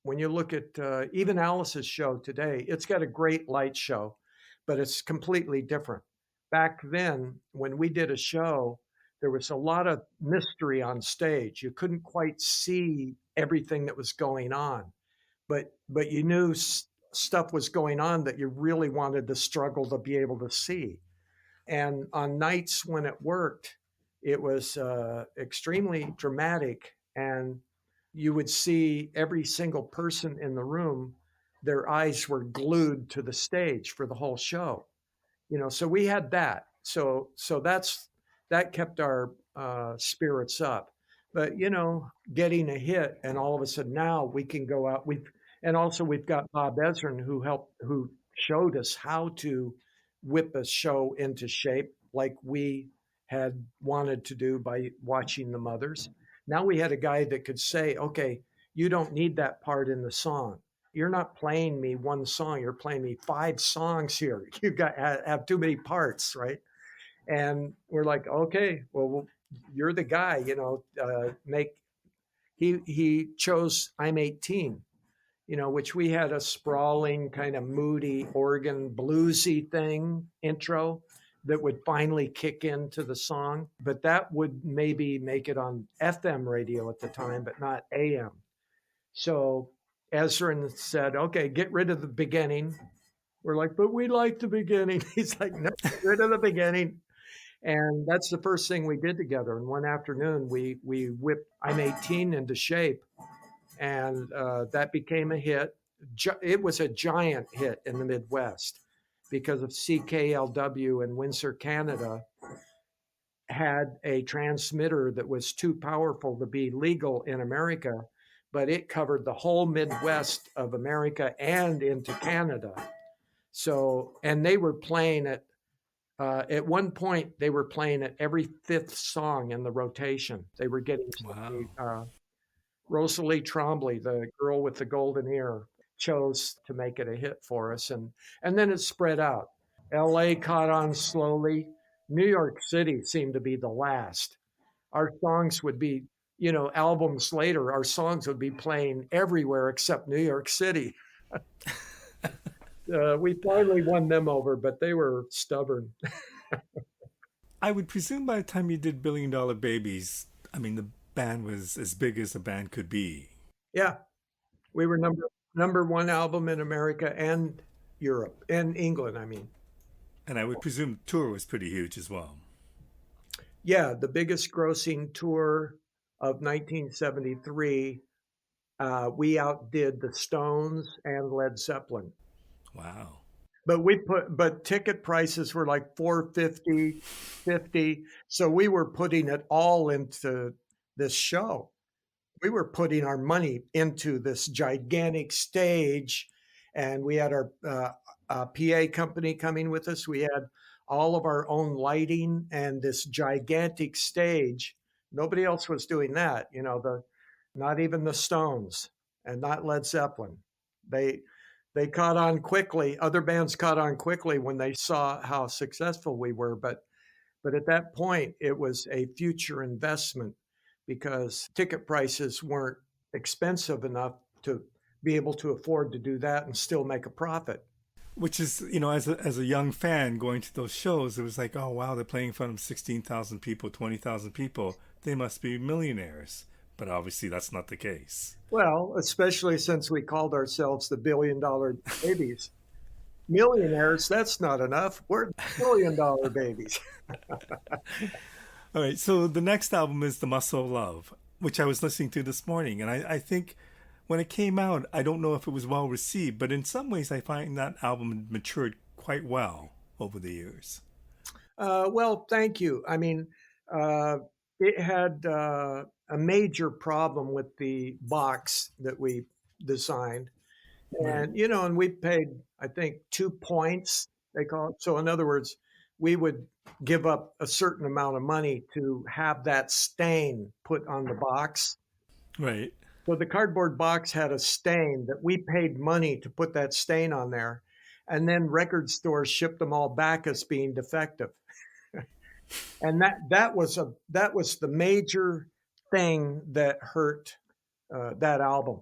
when you look at even Alice's show today, it's got a great light show, but it's completely different. Back then, when we did a show, there was a lot of mystery on stage. You couldn't quite see everything that was going on, but you knew stuff was going on that you really wanted to struggle to be able to see. And on nights when it worked, it was extremely dramatic. And you would see every single person in the room, their eyes were glued to the stage for the whole show. So we had that. So that kept our spirits up. But, getting a hit and all of a sudden now we can go out. We've got Bob Ezrin who showed us how to whip a show into shape like we had wanted to do by watching the Mothers. Now we had a guy that could say, okay, you don't need that part in the song. You're not playing me one song. You're playing me 5 songs here. You have too many parts, right? And we're like, okay, well, you're the guy, he chose I'm 18, which we had a sprawling kind of moody organ bluesy thing intro that would finally kick into the song. But that would maybe make it on FM radio at the time, but not AM. So Ezrin said, okay, get rid of the beginning. We're like, but we like the beginning. He's like, no, get rid of the beginning. And that's the first thing we did together. And one afternoon, we whipped I'm 18 into shape. And that became a hit. It was a giant hit in the Midwest because of CKLW in Windsor, Canada, had a transmitter that was too powerful to be legal in America, but it covered the whole Midwest of America and into Canada. So, and they were playing at one point, they were playing it every fifth song in the rotation. They were getting Wow. Rosalie Trombley, the girl with the golden ear, chose to make it a hit for us, and then it spread out. L.A. caught on slowly. New York City seemed to be the last. Our songs would be, albums later, our songs would be playing everywhere except New York City. We finally won them over, but they were stubborn. I would presume by the time you did Billion Dollar Babies, I mean, the band was as big as a band could be. Yeah, we were number one album in America and Europe and England. I mean, And I would presume the tour was pretty huge as well. yeah, the biggest grossing tour of 1973. We outdid the Stones and Led Zeppelin. Wow. But ticket prices were like 450, 50. So we were putting it all into this show. We were putting our money into this gigantic stage, and we had our PA company coming with us. We had all of our own lighting and this gigantic stage. Nobody else was doing that. Not even the Stones and not Led Zeppelin. They they caught on quickly. Other bands caught on quickly when they saw how successful we were, but at that point, it was a future investment because ticket prices weren't expensive enough to be able to afford to do that and still make a profit. Which is, as a young fan going to those shows, it was like, oh wow, they're playing in front of 16,000 people, 20,000 people. They must be millionaires. But obviously, that's not the case. Well, especially since we called ourselves the $1 billion babies. Millionaires, that's not enough. We're $1 billion babies. All right, so the next album is The Muscle of Love, which I was listening to this morning. And I think when it came out, I don't know if it was well received, but in some ways, I find that album matured quite well over the years. Well, thank you. I mean, uh, it had a major problem with the box that we designed. Right. And we paid, I think, 2 points, they call it. So, in other words, we would give up a certain amount of money to have that stain put on the box. Right. So, the cardboard box had a stain that we paid money to put that stain on there. And then record stores shipped them all back as being defective. And that was the major thing that hurt that album.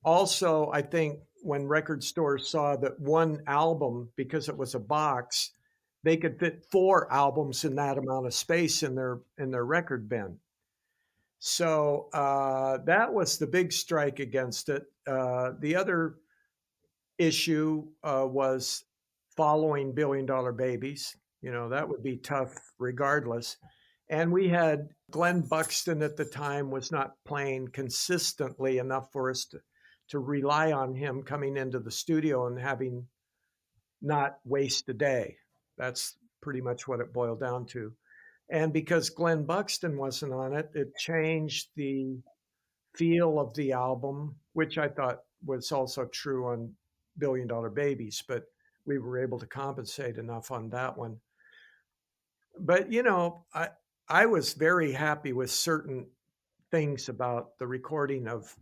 Also, I think when record stores saw that one album, because it was a box, they could fit 4 albums in that amount of space in their record bin. So that was the big strike against it. The other issue was following $1 billion babies. That would be tough regardless. And we had Glenn Buxton at the time was not playing consistently enough for us to rely on him coming into the studio and having not waste a day. That's pretty much what it boiled down to. And because Glenn Buxton wasn't on it, it changed the feel of the album, which I thought was also true on $1 billion babies, but we were able to compensate enough on that one. But I was very happy with certain things about the recording of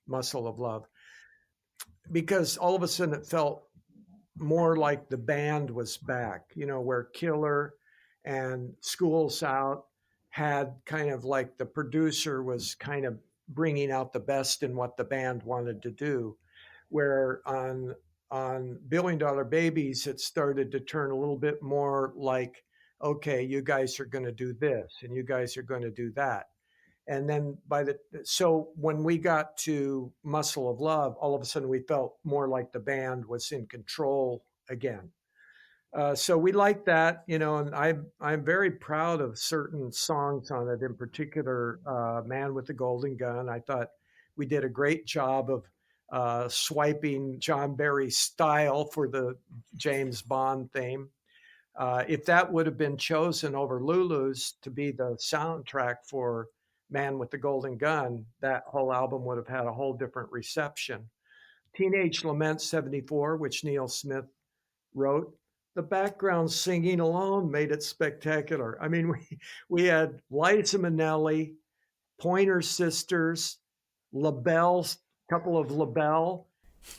Muscle of Love because all of a sudden it felt more like the band was back, where Killer and Schools Out had kind of like the producer was kind of bringing out the best in what the band wanted to do, where on $1 billion babies it started to turn a little bit more like, okay, you guys are going to do this and you guys are going to do that. And then so when we got to Muscle of Love, all of a sudden we felt more like the band was in control again. So we like that, and I'm very proud of certain songs on it. In particular, "Man with the Golden Gun." I thought we did a great job of swiping John Barry's style for the James Bond theme. If that would have been chosen over Lulu's to be the soundtrack for Man with the Golden Gun, that whole album would have had a whole different reception. Teenage Lament 74, which Neil Smith wrote, the background singing alone made it spectacular. I mean, we had Liza Minnelli, Pointer Sisters, LaBelle, a couple of LaBelle,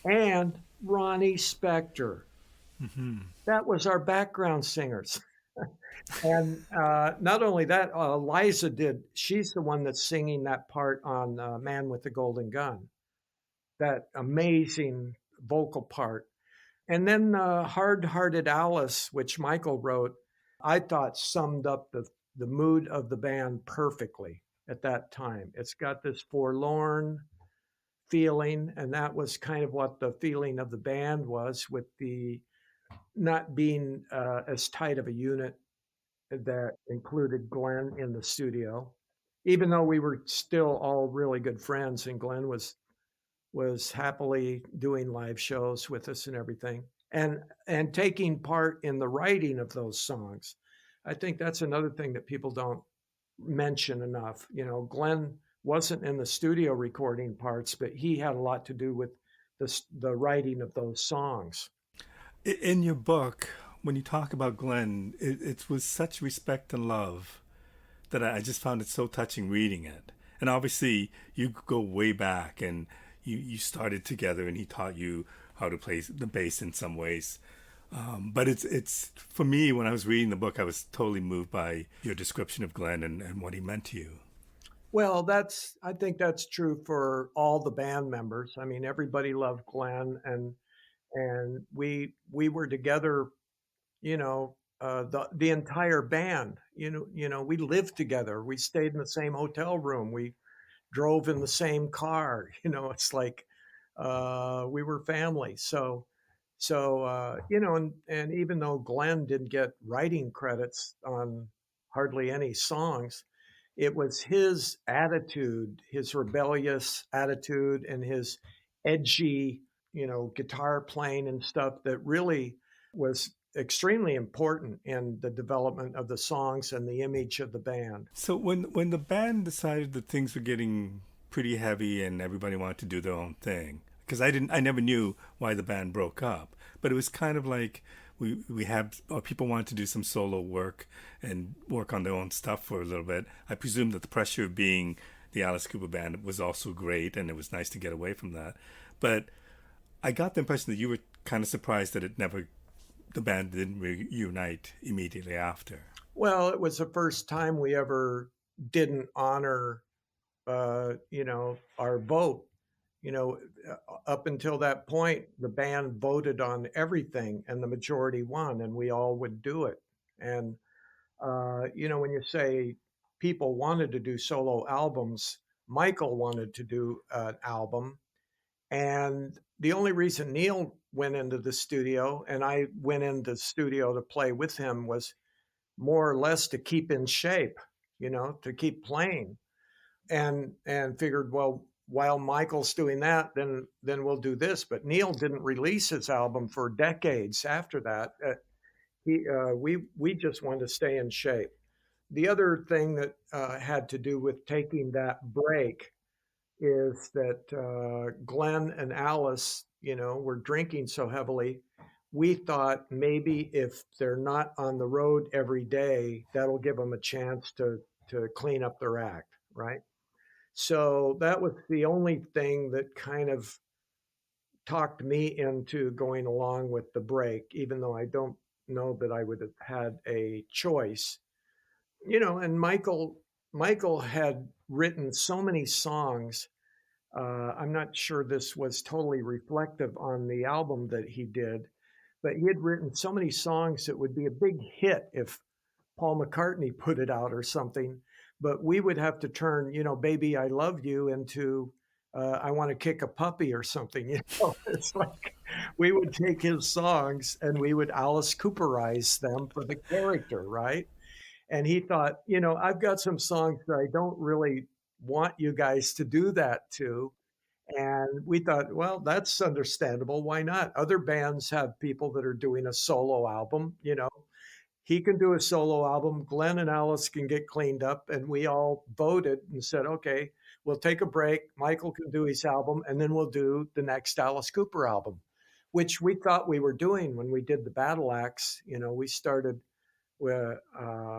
and Ronnie Spector. Hmm. That was our background singers. And not only that, Liza did, she's the one that's singing that part on Man with the Golden Gun, that amazing vocal part. And then Hard Hearted Alice, which Michael wrote, I thought summed up the mood of the band perfectly at that time. It's got this forlorn feeling, and that was kind of what the feeling of the band was, with the not being as tight of a unit that included Glenn in the studio, even though we were still all really good friends, and Glenn was happily doing live shows with us and everything, and taking part in the writing of those songs. I think that's another thing that people don't mention enough. You know, Glenn wasn't in the studio recording parts, but he had a lot to do with the writing of those songs. In your book, when you talk about Glenn, it was such respect and love that I just found it so touching reading it. And obviously, you go way back, and you started together, and he taught you how to play the bass in some ways. But it's for me, when I was reading the book, I was totally moved by your description of Glenn and what he meant to you. Well, I think that's true for all the band members. I mean, everybody loved Glenn, and we were together, the entire band. We lived together. We stayed in the same hotel room. We drove in the same car. It's like we were family. And even though Glenn didn't get writing credits on hardly any songs, it was his attitude, his rebellious attitude, and his edgy, guitar playing and stuff that really was extremely important in the development of the songs and the image of the band. So when the band decided that things were getting pretty heavy and everybody wanted to do their own thing, because I never knew why the band broke up, but it was kind of like we had people wanted to do some solo work and work on their own stuff for a little bit. I presume that the pressure of being the Alice Cooper band was also great, and it was nice to get away from that. But I got the impression that you were kind of surprised that the band didn't reunite immediately after. Well, it was the first time we ever didn't honor, our vote. You know, Up until that point, the band voted on everything, and the majority won, and we all would do it. And when you say people wanted to do solo albums, Michael wanted to do an album, and the only reason Neil went into the studio and I went into the studio to play with him was more or less to keep in shape, to keep playing, and figured, well, while Michael's doing that, then we'll do this. But Neil didn't release his album for decades after that. We just wanted to stay in shape. The other thing that had to do with taking that break is that Glenn and Alice, were drinking so heavily. We thought maybe if they're not on the road every day, that'll give them a chance to clean up their act, right? So that was the only thing that kind of talked me into going along with the break, even though I don't know that I would have had a choice. And Michael had written so many songs. I'm not sure this was totally reflective on the album that he did, but he had written so many songs that would be a big hit if Paul McCartney put it out or something. But we would have to turn, Baby, I Love You into I Want to Kick a Puppy or something. It's like we would take his songs and we would Alice Cooperize them for the character, right? And he thought, I've got some songs that I don't really want you guys to do that to. And we thought, well, that's understandable. Why not? Other bands have people that are doing a solo album. he can do a solo album. Glenn and Alice can get cleaned up. And we all voted and said, okay, we'll take a break. Michael can do his album, and then we'll do the next Alice Cooper album, which we thought we were doing when we did the Battle Axe. You know, we started where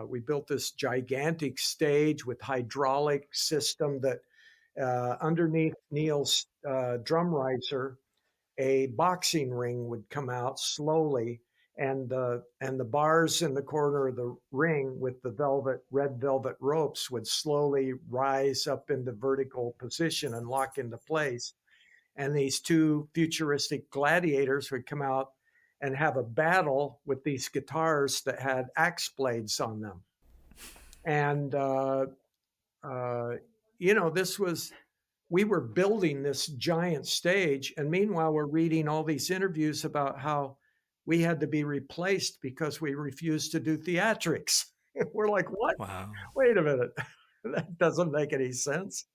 we built this gigantic stage with hydraulic system that underneath Neil's drum riser, a boxing ring would come out slowly, and the bars in the corner of the ring with the red velvet ropes would slowly rise up into vertical position and lock into place. And these two futuristic gladiators would come out and have a battle with these guitars that had axe blades on them. And uh, this was, we were building this giant stage. And meanwhile, we're reading all these interviews about how we had to be replaced because we refused to do theatrics. We're like, what? Wow. Wait a minute. That doesn't make any sense.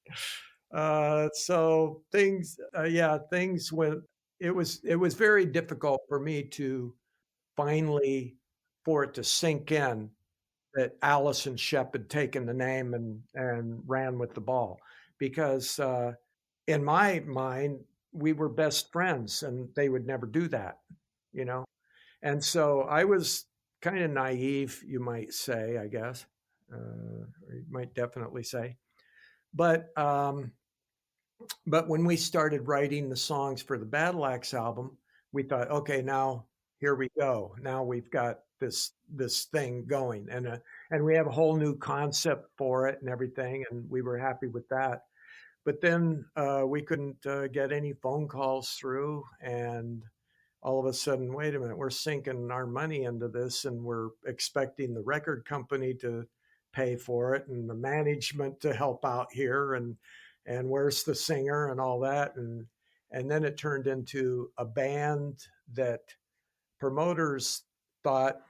So things went, it was very difficult for me to finally, for it to sink in that Alice and Shep had taken the name and ran with the ball, because in my mind we were best friends and they would never do that, you know. And so I was kind of naive, you might say, I guess, or you might definitely say. But when we started writing the songs for the Battle Axe album, we thought, okay, now here we go. Now we've got this thing going, and we have a whole new concept for it and everything, and we were happy with that. But then we couldn't get any phone calls through, and all of a sudden, wait a minute, we're sinking our money into this, and we're expecting the record company to pay for it and the management to help out here, and where's the singer and all that. And then it turned into a band that promoters thought,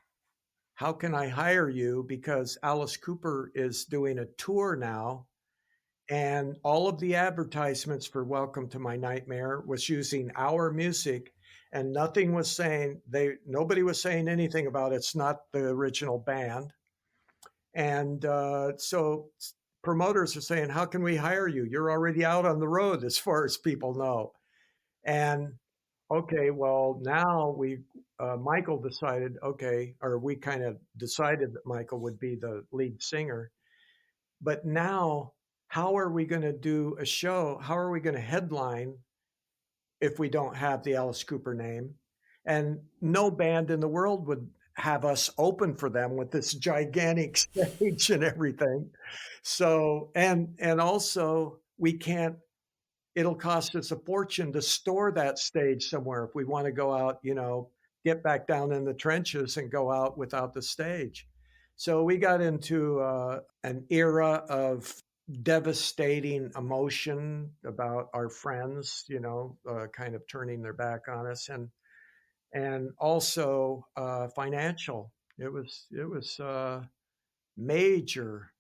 how can I hire you? Because Alice Cooper is doing a tour now, and all of the advertisements for Welcome to My Nightmare was using our music, and nobody was saying anything about it's not the original band. And so promoters are saying, how can we hire you? You're already out on the road, as far as people know. And okay, well, now Michael decided, okay, or we kind of decided that Michael would be the lead singer. But now, how are we going to do a show? How are we going to headline if we don't have the Alice Cooper name? And no band in the world would have us open for them with this gigantic stage and everything. So, and also we can't, it'll cost us a fortune to store that stage somewhere if we want to go out, get back down in the trenches and go out without the stage. So we got into an era of devastating emotion about our friends, kind of turning their back on us, and also financial. It was major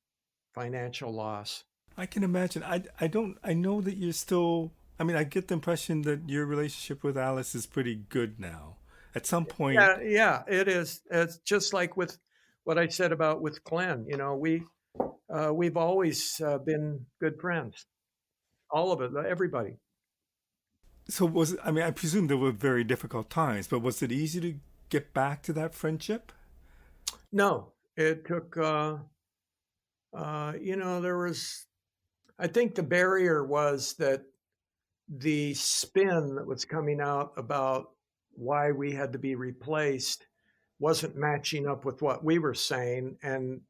financial loss. I can imagine. I know that you're still, I mean, I get the impression that your relationship with Alice is pretty good now. At some point, Yeah, it is. It's just like with what I said about with Glenn. We've always been good friends, all of it, everybody. so was it, I mean, I presume there were very difficult times, but was it easy to get back to that friendship? No, it took. There was. I think the barrier was that the spin that was coming out about why we had to be replaced wasn't matching up with what we were saying, and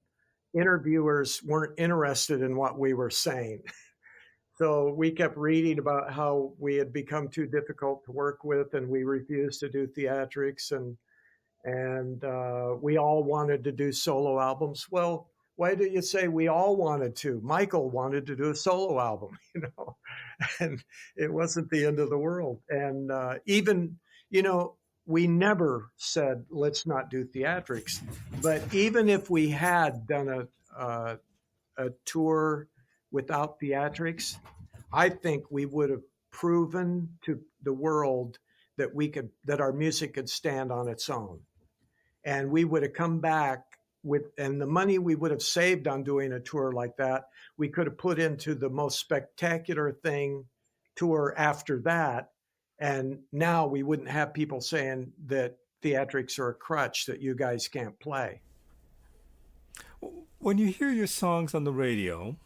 interviewers weren't interested in what we were saying. So we kept reading about how we had become too difficult to work with, and we refused to do theatrics, and we all wanted to do solo albums. Well, why do you say we all wanted to? Michael wanted to do a solo album, and it wasn't the end of the world. And even, we never said, let's not do theatrics. But even if we had done a tour without theatrics, I think we would have proven to the world that our music could stand on its own. and we would have come back with, and the money we would have saved on doing a tour like that, we could have put into the most spectacular thing tour after that. And now we wouldn't have people saying that theatrics are a crutch that you guys can't play. When you hear your songs on the radio,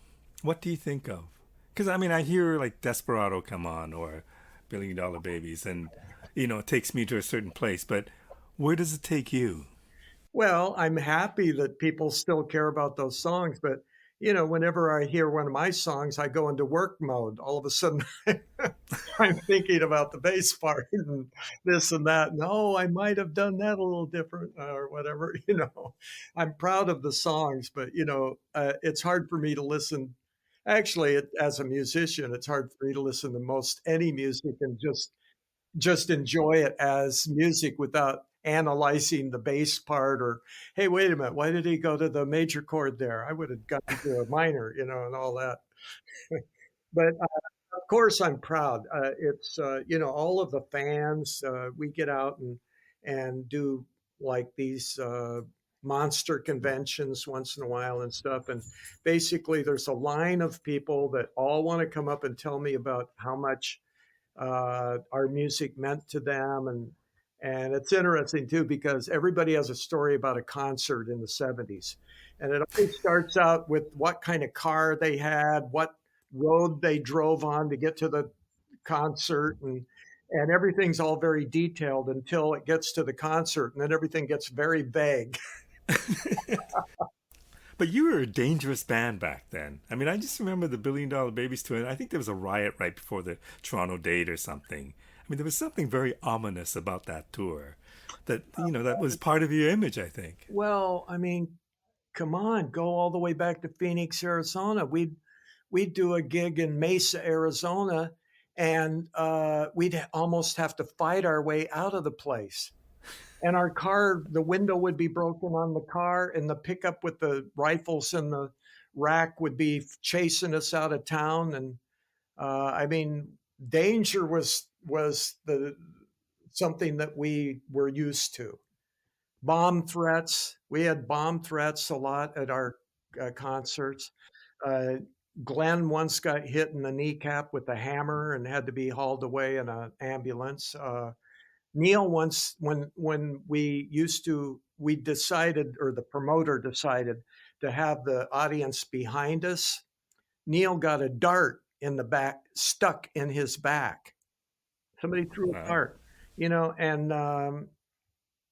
what do you think of? Because I mean, I hear like Desperado come on or Billion Dollar Babies, and it takes me to a certain place. But where does it take you? Well, I'm happy that people still care about those songs, but whenever I hear one of my songs, I go into work mode. All of a sudden, I'm thinking about the bass part and this and that. No, I might have done that a little different or whatever. I'm proud of the songs, but it's hard for me to listen. Actually, as a musician, it's hard for me to listen to most any music and just enjoy it as music without analyzing the bass part or, hey, wait a minute, why did he go to the major chord there? I would have gone to a minor, and all that. But of course, I'm proud. It's all of the fans. We get out and do like these monster conventions once in a while and stuff. And basically, there's a line of people that all want to come up and tell me about how much our music meant to them. And it's interesting too because everybody has a story about a concert in the 70s. And it always starts out with what kind of car they had, what road they drove on to get to the concert, and everything's all very detailed until it gets to the concert, and then everything gets very vague. But you were a dangerous band back then. I mean, I just remember the Billion Dollar Babies tour, and I think there was a riot right before the Toronto date or something. I mean, there was something very ominous about that tour that was part of your image, I think. Well, I mean, come on, go all the way back to Phoenix, Arizona. We'd do a gig in Mesa, Arizona, and we'd almost have to fight our way out of the place. And our car, the window would be broken on the car, and the pickup with the rifles in the rack would be chasing us out of town. And I mean, danger was the something that we were used to. Bomb threats. We had bomb threats a lot at our concerts. Uh, Glenn once got hit in the kneecap with a hammer and had to be hauled away in an ambulance. Neil once, when we decided, or the promoter decided to have the audience behind us. Neil got a dart in the back, stuck in his back. Somebody threw a Wow. dart, and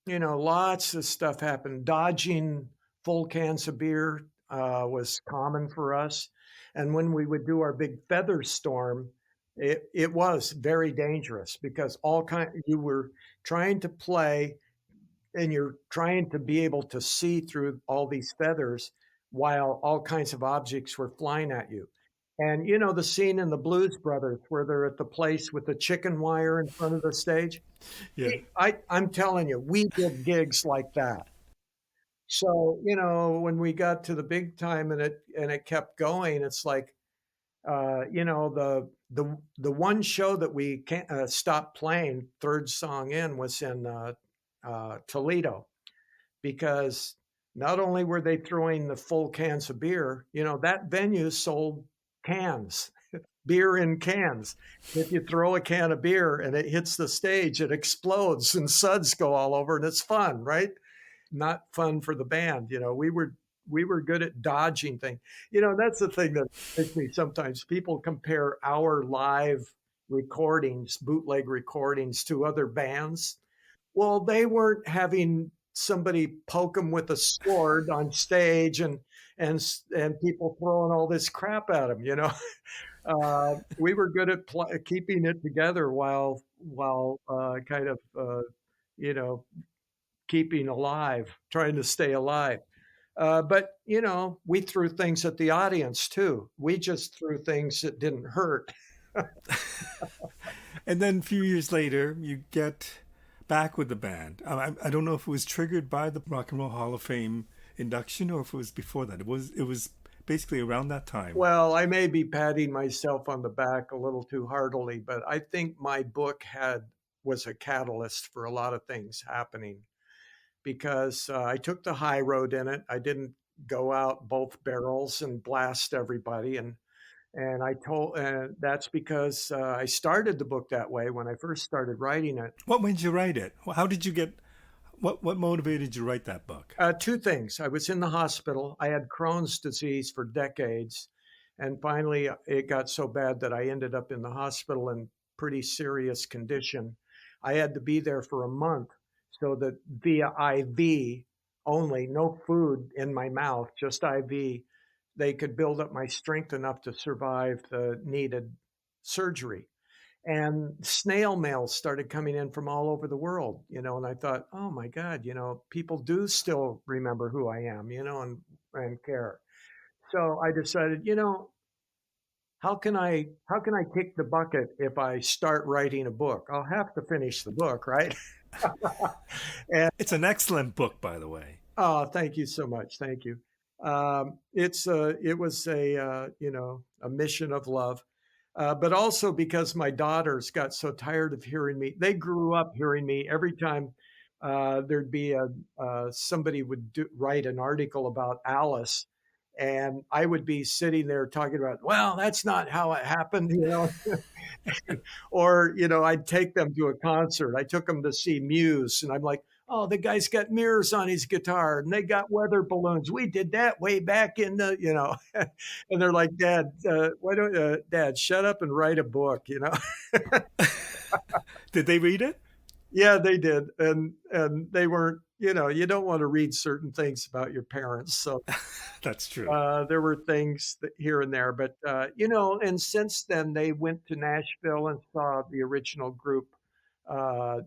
lots of stuff happened. Dodging full cans of beer was common for us. And when we would do our big feather storm, it was very dangerous because you were trying to play and you're trying to be able to see through all these feathers while all kinds of objects were flying at you. And the scene in the Blues Brothers where they're at the place with the chicken wire in front of the stage? Yeah. I'm telling you, we did gigs like that. So, when we got to the big time and it kept going, it's like, the one show that we can't stop playing, third song in, was in Toledo because not only were they throwing the full cans of beer, that venue sold cans, beer in cans. If you throw a can of beer and it hits the stage, it explodes and suds go all over, and it's fun, right? Not fun for the band. We were good at dodging things. That's the thing that makes me sometimes. People compare our live recordings, bootleg recordings, to other bands. Well, they weren't having somebody poke them with a sword on stage and people throwing all this crap at them. We were good at keeping it together while kind of you know keeping alive, trying to stay alive. But we threw things at the audience too. We just threw things that didn't hurt. And then a few years later, you get back with the band. I don't know if it was triggered by the Rock and Roll Hall of Fame induction or if it was before that. It was basically around that time. Well, I may be patting myself on the back a little too heartily, but I think my book was a catalyst for a lot of things happening because I took the high road in it. I didn't go out both barrels and blast everybody. And I told, and that's because I started the book that way when I first started writing it. What made you write it? How did you get? What motivated you to write that book? Two things. I was in the hospital. I had Crohn's disease for decades. And finally, it got so bad that I ended up in the hospital in pretty serious condition. I had to be there for a month so that via IV only, no food in my mouth, just IV, they could build up my strength enough to survive the needed surgery. And snail mail started coming in from all over the world, and I thought, oh my God, people do still remember who I am, and care. So I decided, how can I kick the bucket if I start writing a book? I'll have to finish the book, right? And It's an excellent book, by the way. oh, thank you so much. Thank you. It was a mission of love. But also because my daughters got so tired of hearing me. They grew up hearing me every time there'd be somebody would write an article about Alice, and I would be sitting there talking about, well, that's not how it happened, or I'd take them to a concert. I took them to see Muse, and I'm like, oh, the guy's got mirrors on his guitar, and they got weather balloons. We did that way back in the. And they're like, Dad, why don't Dad shut up and write a book, Did they read it? Yeah, they did, and they weren't. You don't want to read certain things about your parents, so That's true. there were things here and there, but and since then they went to Nashville and saw the original group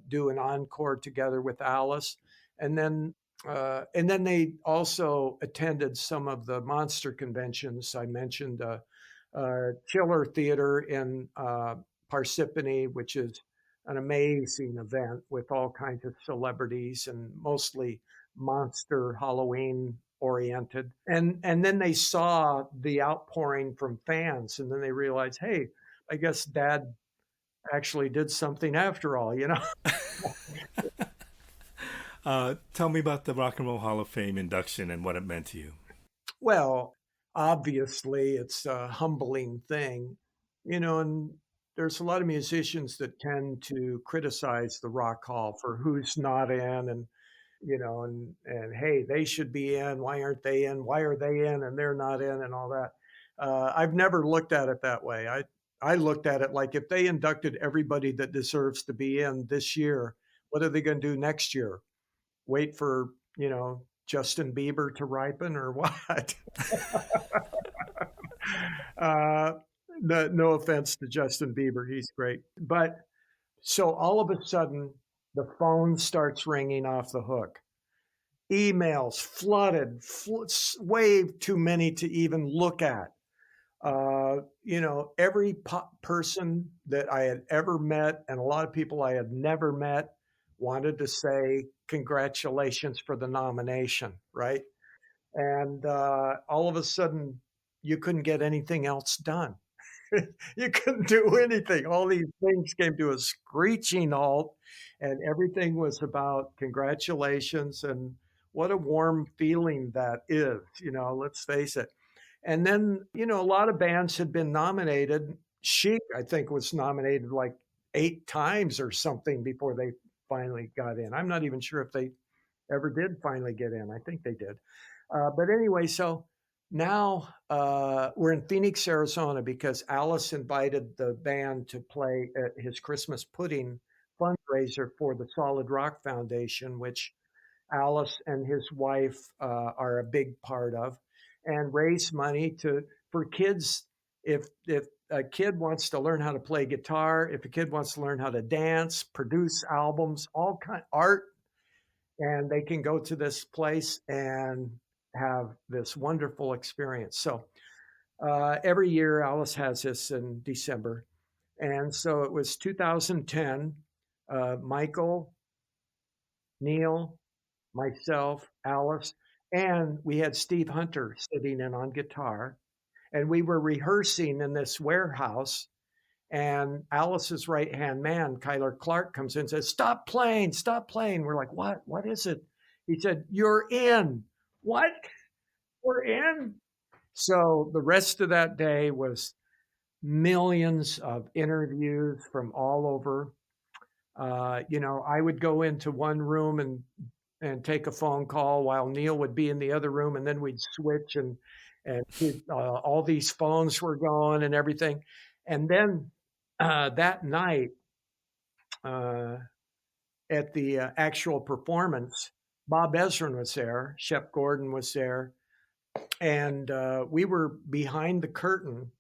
do an encore together with Alice, and then they also attended some of the monster conventions. I mentioned Chiller Theater in Parsippany, which is an amazing event with all kinds of celebrities and mostly monster Halloween oriented. And then they saw the outpouring from fans, and then they realized, hey, I guess Dad actually did something after all. Tell me about the Rock and Roll Hall of Fame induction and what it meant to you. Well, obviously, it's a humbling thing, and there's a lot of musicians that tend to criticize the Rock Hall for who's not in, and hey, they should be in. Why aren't they in? Why are they in and they're not in, and all that. I've never looked at it that way. I looked at it like, if they inducted everybody that deserves to be in this year, what are they going to do next year? Wait for, Justin Bieber to ripen or what? uh, no offense to Justin Bieber. He's great. But so all of a sudden, the phone starts ringing off the hook. Emails flooded, way too many to even look at. Every person that I had ever met, and a lot of people I had never met, wanted to say congratulations for the nomination, right? And all of a sudden, you couldn't get anything else done. You couldn't do anything. All these things came to a screeching halt, and everything was about congratulations. And what a warm feeling that is, let's face it. And then, a lot of bands had been nominated. Chic, I think, was nominated like 8 times or something before they finally got in. I'm not even sure if they ever did finally get in. I think they did. But anyway, so now we're in Phoenix, Arizona, because Alice invited the band to play at his Christmas pudding fundraiser for the Solid Rock Foundation, which Alice and his wife are a big part of, and raise money for kids. If a kid wants to learn how to play guitar, if a kid wants to learn how to dance, produce albums, all kind art, and they can go to this place and have this wonderful experience. So every year Alice has this in December. And so it was 2010, Michael, Neil, myself, Alice, and we had Steve Hunter sitting in on guitar. And we were rehearsing in this warehouse. And Alice's right-hand man, Kyler Clark, comes in and says, stop playing, stop playing. We're like, what? What is it? He said, "You're in." What? We're in? So the rest of that day was millions of interviews from all over. I would go into one room and take a phone call while Neil would be in the other room, and then we'd switch and all these phones were going and everything. And then that night uh, at the actual performance, Bob Ezrin was there, Shep Gordon was there, and we were behind the curtain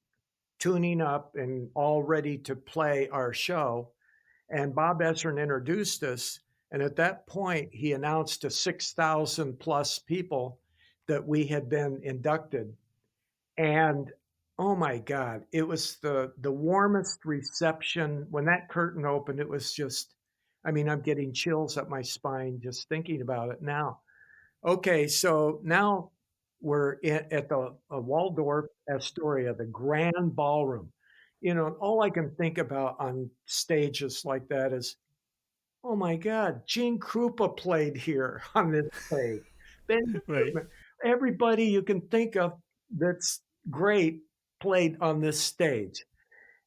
tuning up and all ready to play our show. And Bob Ezrin introduced us. And at that point, he announced to 6,000 plus people that we had been inducted. And oh my God, it was the warmest reception. When that curtain opened, it was just, I mean, I'm getting chills up my spine just thinking about it now. Okay, so now we're at the Waldorf Astoria, the grand ballroom. All I can think about on stages like that is, oh my God, Gene Krupa played here on this stage. Ben Right. Goodman, everybody you can think of that's great played on this stage.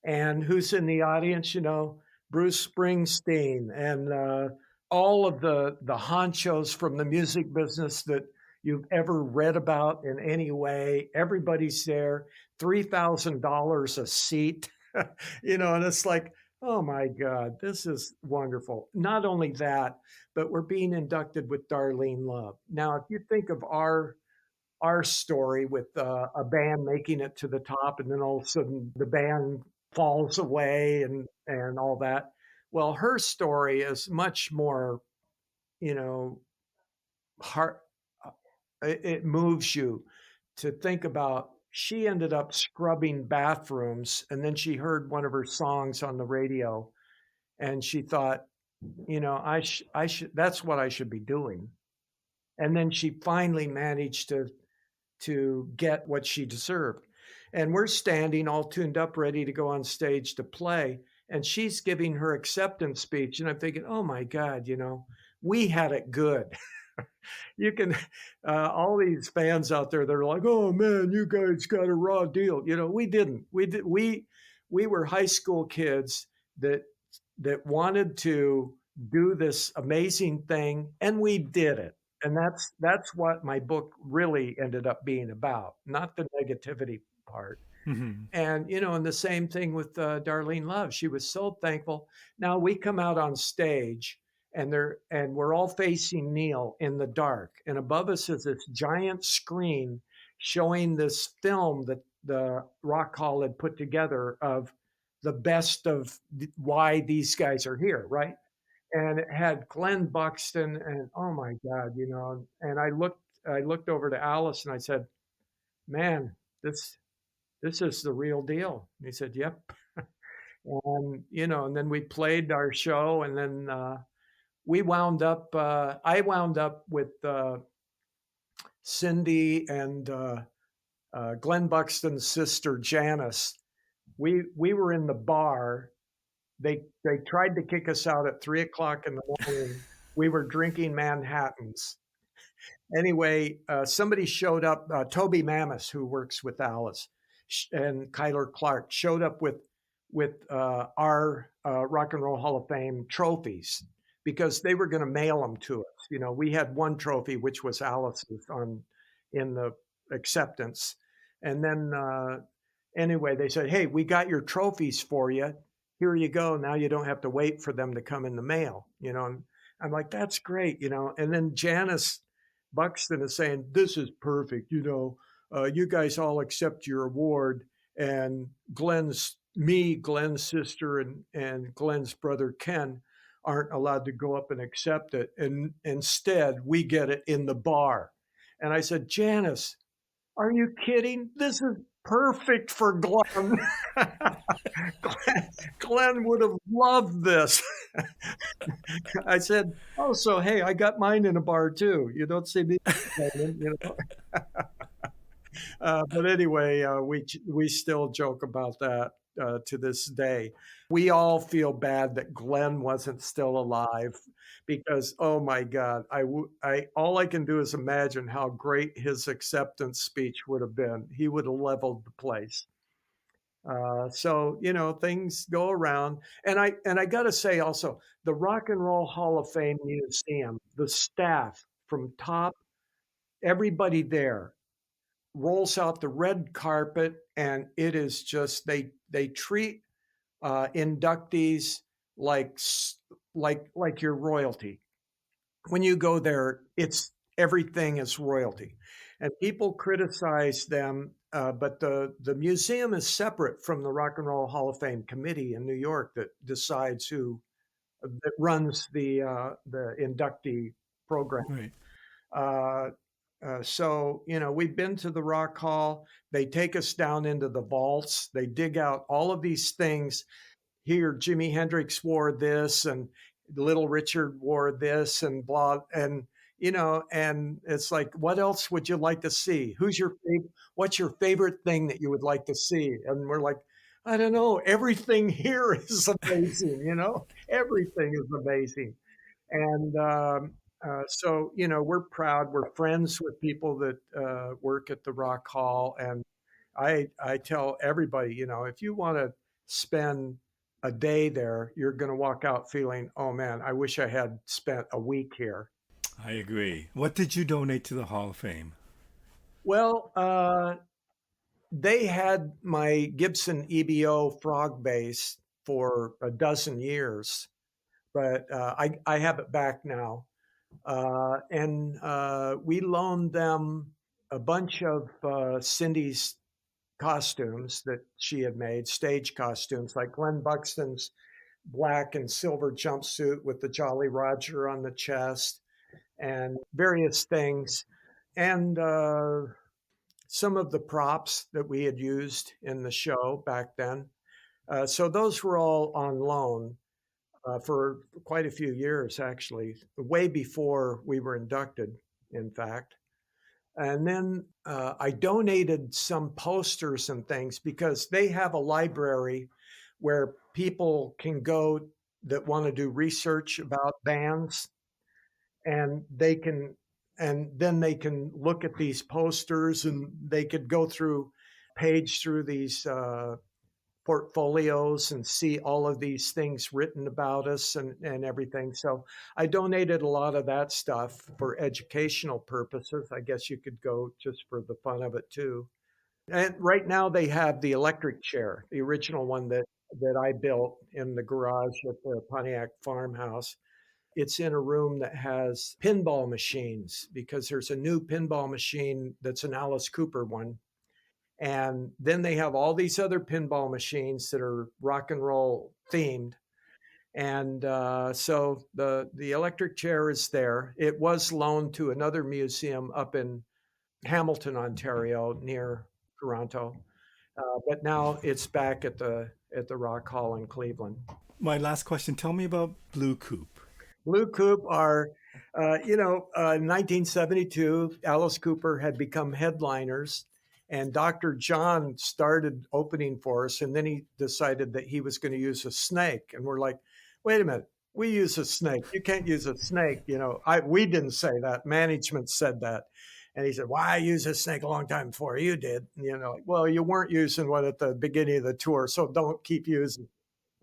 And who's in the audience? Bruce Springsteen and all of the honchos from the music business that you've ever read about in any way. Everybody's there, $3,000 a seat, and it's like, oh my God, this is wonderful. Not only that, but we're being inducted with Darlene Love. Now, if you think of our story with a band making it to the top, and then all of a sudden the band falls away and all that. Well, her story is much more, you know, heart. It moves you to think about. She ended up scrubbing bathrooms, and then she heard one of her songs on the radio, and she thought, I should. That's what I should be doing. And then she finally managed to get what she deserved. And we're standing all tuned up, ready to go on stage to play. And she's giving her acceptance speech. And I'm thinking, oh my God, we had it good. You can, all these fans out there, they're like, oh man, you guys got a raw deal. We didn't. We were high school kids that wanted to do this amazing thing, and we did it. And that's what my book really ended up being about, not the negativity part. Hmm. And the same thing with Darlene Love. She was so thankful. Now we come out on stage, and we're all facing Neil in the dark, and above us is this giant screen showing this film that the Rock Hall had put together of the best of why these guys are here, right? And it had Glenn Buxton, and oh my God, and I looked over to Alice and I said, "Man, this is the real deal." And he said, "Yep." And then we played our show, and then we wound up. I wound up with Cindy and Glenn Buxton's sister Janice. We were in the bar. They tried to kick us out at 3 o'clock in the morning. We were drinking Manhattans. Anyway, somebody showed up. Toby Mamis, who works with Alice, and Kyler Clark showed up with our Rock and Roll Hall of Fame trophies because they were going to mail them to us. We had one trophy, which was Alice's in the acceptance, and then anyway, they said, "Hey, we got your trophies for you. Here you go. Now you don't have to wait for them to come in the mail." And I'm like, "That's great," And then Janice Buxton is saying, "This is perfect. You guys all accept your award, and Glenn's sister, and Glenn's brother Ken aren't allowed to go up and accept it, and instead we get it in the bar." And I said, "Janice, are you kidding? This is perfect for Glenn." Glenn would have loved this. I said, "Oh, so hey, I got mine in a bar too. You don't see me complaining." But anyway, we still joke about that to this day. We all feel bad that Glenn wasn't still alive, because oh my God, I all I can do is imagine how great his acceptance speech would have been. He would have leveled the place. So things go around, and I got to say also, the Rock and Roll Hall of Fame Museum, the staff from top, everybody there rolls out the red carpet, and it is just they treat inductees like your royalty. When you go there, it's everything is royalty, and people criticize them. But the museum is separate from the Rock and Roll Hall of Fame committee in New York that decides who that runs the inductee program. Right. Uh, so we've been to the Rock Hall. They take us down into the vaults. They dig out all of these things. Here, Jimi Hendrix wore this, and Little Richard wore this, and blah, and it's like, what else would you like to see? What's your favorite thing that you would like to see? And we're like, I don't know. Everything here is amazing. Everything is amazing. And so, we're proud. We're friends with people that work at the Rock Hall. And I tell everybody, if you want to spend a day there, you're going to walk out feeling, oh man, I wish I had spent a week here. I agree. What did you donate to the Hall of Fame? Well, they had my Gibson EBO frog bass for a dozen years, but I have it back now. And we loaned them a bunch of Cindy's costumes that she had made, stage costumes, like Glenn Buxton's black and silver jumpsuit with the Jolly Roger on the chest, and various things. And some of the props that we had used in the show back then. So those were all on loan for quite a few years, actually, way before we were inducted, in fact. And then I donated some posters and things because they have a library where people can go that want to do research about bands, and then they can look at these posters, and they could go through these portfolios and see all of these things written about us and everything. So I donated a lot of that stuff for educational purposes. I guess you could go just for the fun of it too. And right now they have the electric chair, the original one that I built in the garage at the Pontiac farmhouse. It's in a room that has pinball machines because there's a new pinball machine that's an Alice Cooper one. And then they have all these other pinball machines that are rock and roll themed. And so the electric chair is there. It was loaned to another museum up in Hamilton, Ontario, near Toronto. But now it's back at the Rock Hall in Cleveland. My last question, tell me about Blue Coupe. Blue Coupe are, in 1972, Alice Cooper had become headliners, and Dr. John started opening for us, and then he decided that he was going to use a snake. And we're like, wait a minute, we use a snake. You can't use a snake. We didn't say that. Management said that. And he said, well, I used a snake a long time before you did. Well, you weren't using one at the beginning of the tour, so don't keep using it.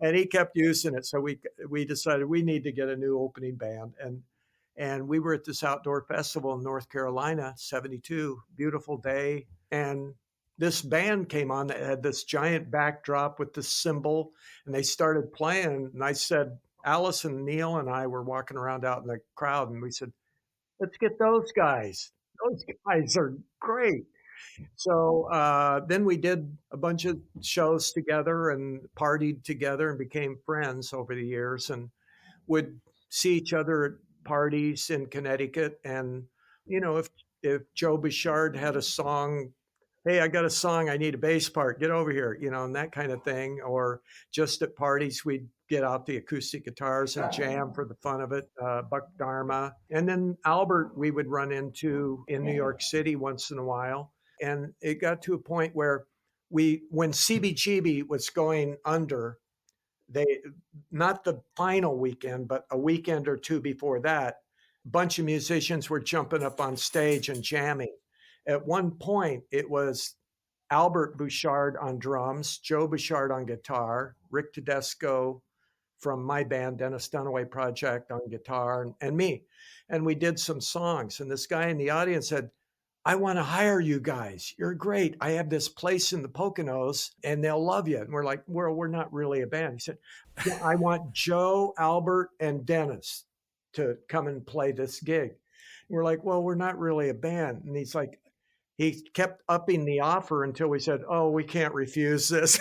And he kept using it. So we decided we need to get a new opening band. And we were at this outdoor festival in North Carolina, 72, beautiful day. And this band came on that had this giant backdrop with this cymbal, and they started playing. And I said, Alice and Neil and I were walking around out in the crowd, and we said, let's get those guys. Those guys are great. So then we did a bunch of shows together and partied together and became friends over the years, and would see each other at parties in Connecticut. And, if Joe Bouchard had a song, hey, I got a song, I need a bass part, get over here, and that kind of thing. Or just at parties, we'd get out the acoustic guitars and jam for the fun of it, Buck Dharma. And then Albert, we would run into in New York City once in a while. And it got to a point where when CBGB was going under, they, not the final weekend, but a weekend or two before that, a bunch of musicians were jumping up on stage and jamming. At one point, it was Albert Bouchard on drums, Joe Bouchard on guitar, Rick Tedesco from my band, Dennis Dunaway Project, on guitar, and me. And we did some songs. And this guy in the audience said, I want to hire you guys. You're great. I have this place in the Poconos and they'll love you. And we're like, well, we're not really a band. He said, yeah, I want Joe, Albert, and Dennis to come and play this gig. And we're like, well, we're not really a band. And he's like, he kept upping the offer until we said, oh, we can't refuse this.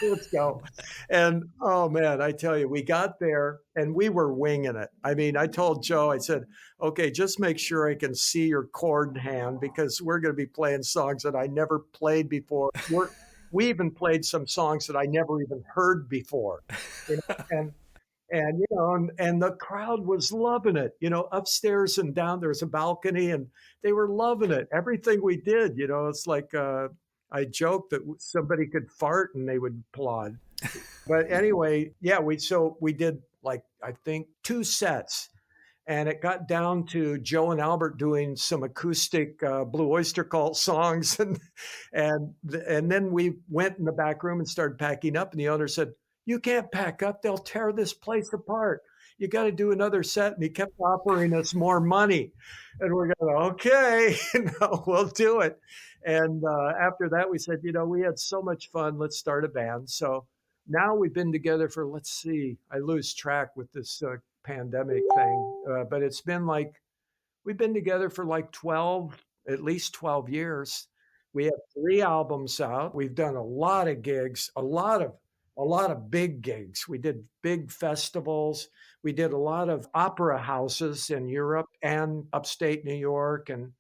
Let's go. And oh man, I tell you, we got there and we were winging it. I mean, I told Joe, I said, okay, just make sure I can see your chord hand because we're going to be playing songs that I never played before. We even played some songs that I never even heard before. And you know, and the crowd was loving it. You know, upstairs and down there was a balcony, and they were loving it. Everything we did, you know, it's like I joked that somebody could fart and they would applaud. But anyway, yeah, we did like I think 2 sets, and it got down to Joe and Albert doing some acoustic Blue Oyster Cult songs, and then we went in the back room and started packing up, and the owner said, you can't pack up. They'll tear this place apart. You got to do another set. And he kept offering us more money. And we're going, okay, we'll do it. And after that, we said, we had so much fun. Let's start a band. So now we've been together for, let's see, I lose track with this pandemic thing. But it's been like, we've been together for like at least 12 years. We have 3 albums out. We've done a lot of gigs, a lot of big gigs. We did big festivals. We did a lot of opera houses in Europe and upstate New York. And,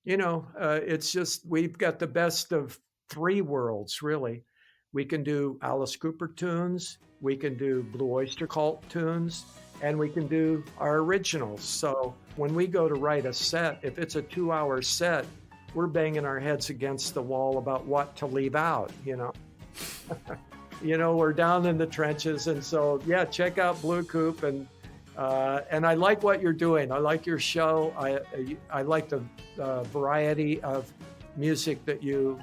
it's just, we've got the best of 3 worlds, really. We can do Alice Cooper tunes, we can do Blue Oyster Cult tunes, and we can do our originals. So when we go to write a set, if it's a 2-hour set, we're banging our heads against the wall about what to leave out, we're down in the trenches. And so, yeah, check out Blue Coop. And I like what you're doing. I like your show. I like the variety of music that you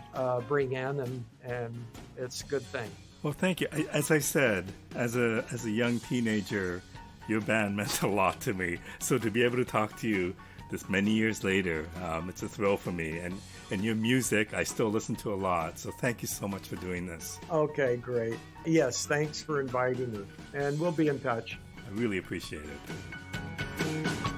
bring in, and it's a good thing. Well, thank you. As I said, as a young teenager, your band meant a lot to me. So to be able to talk to you this many years later, it's a thrill for me. And your music, I still listen to a lot. So thank you so much for doing this. Okay, great. Yes, thanks for inviting me. And we'll be in touch. I really appreciate it.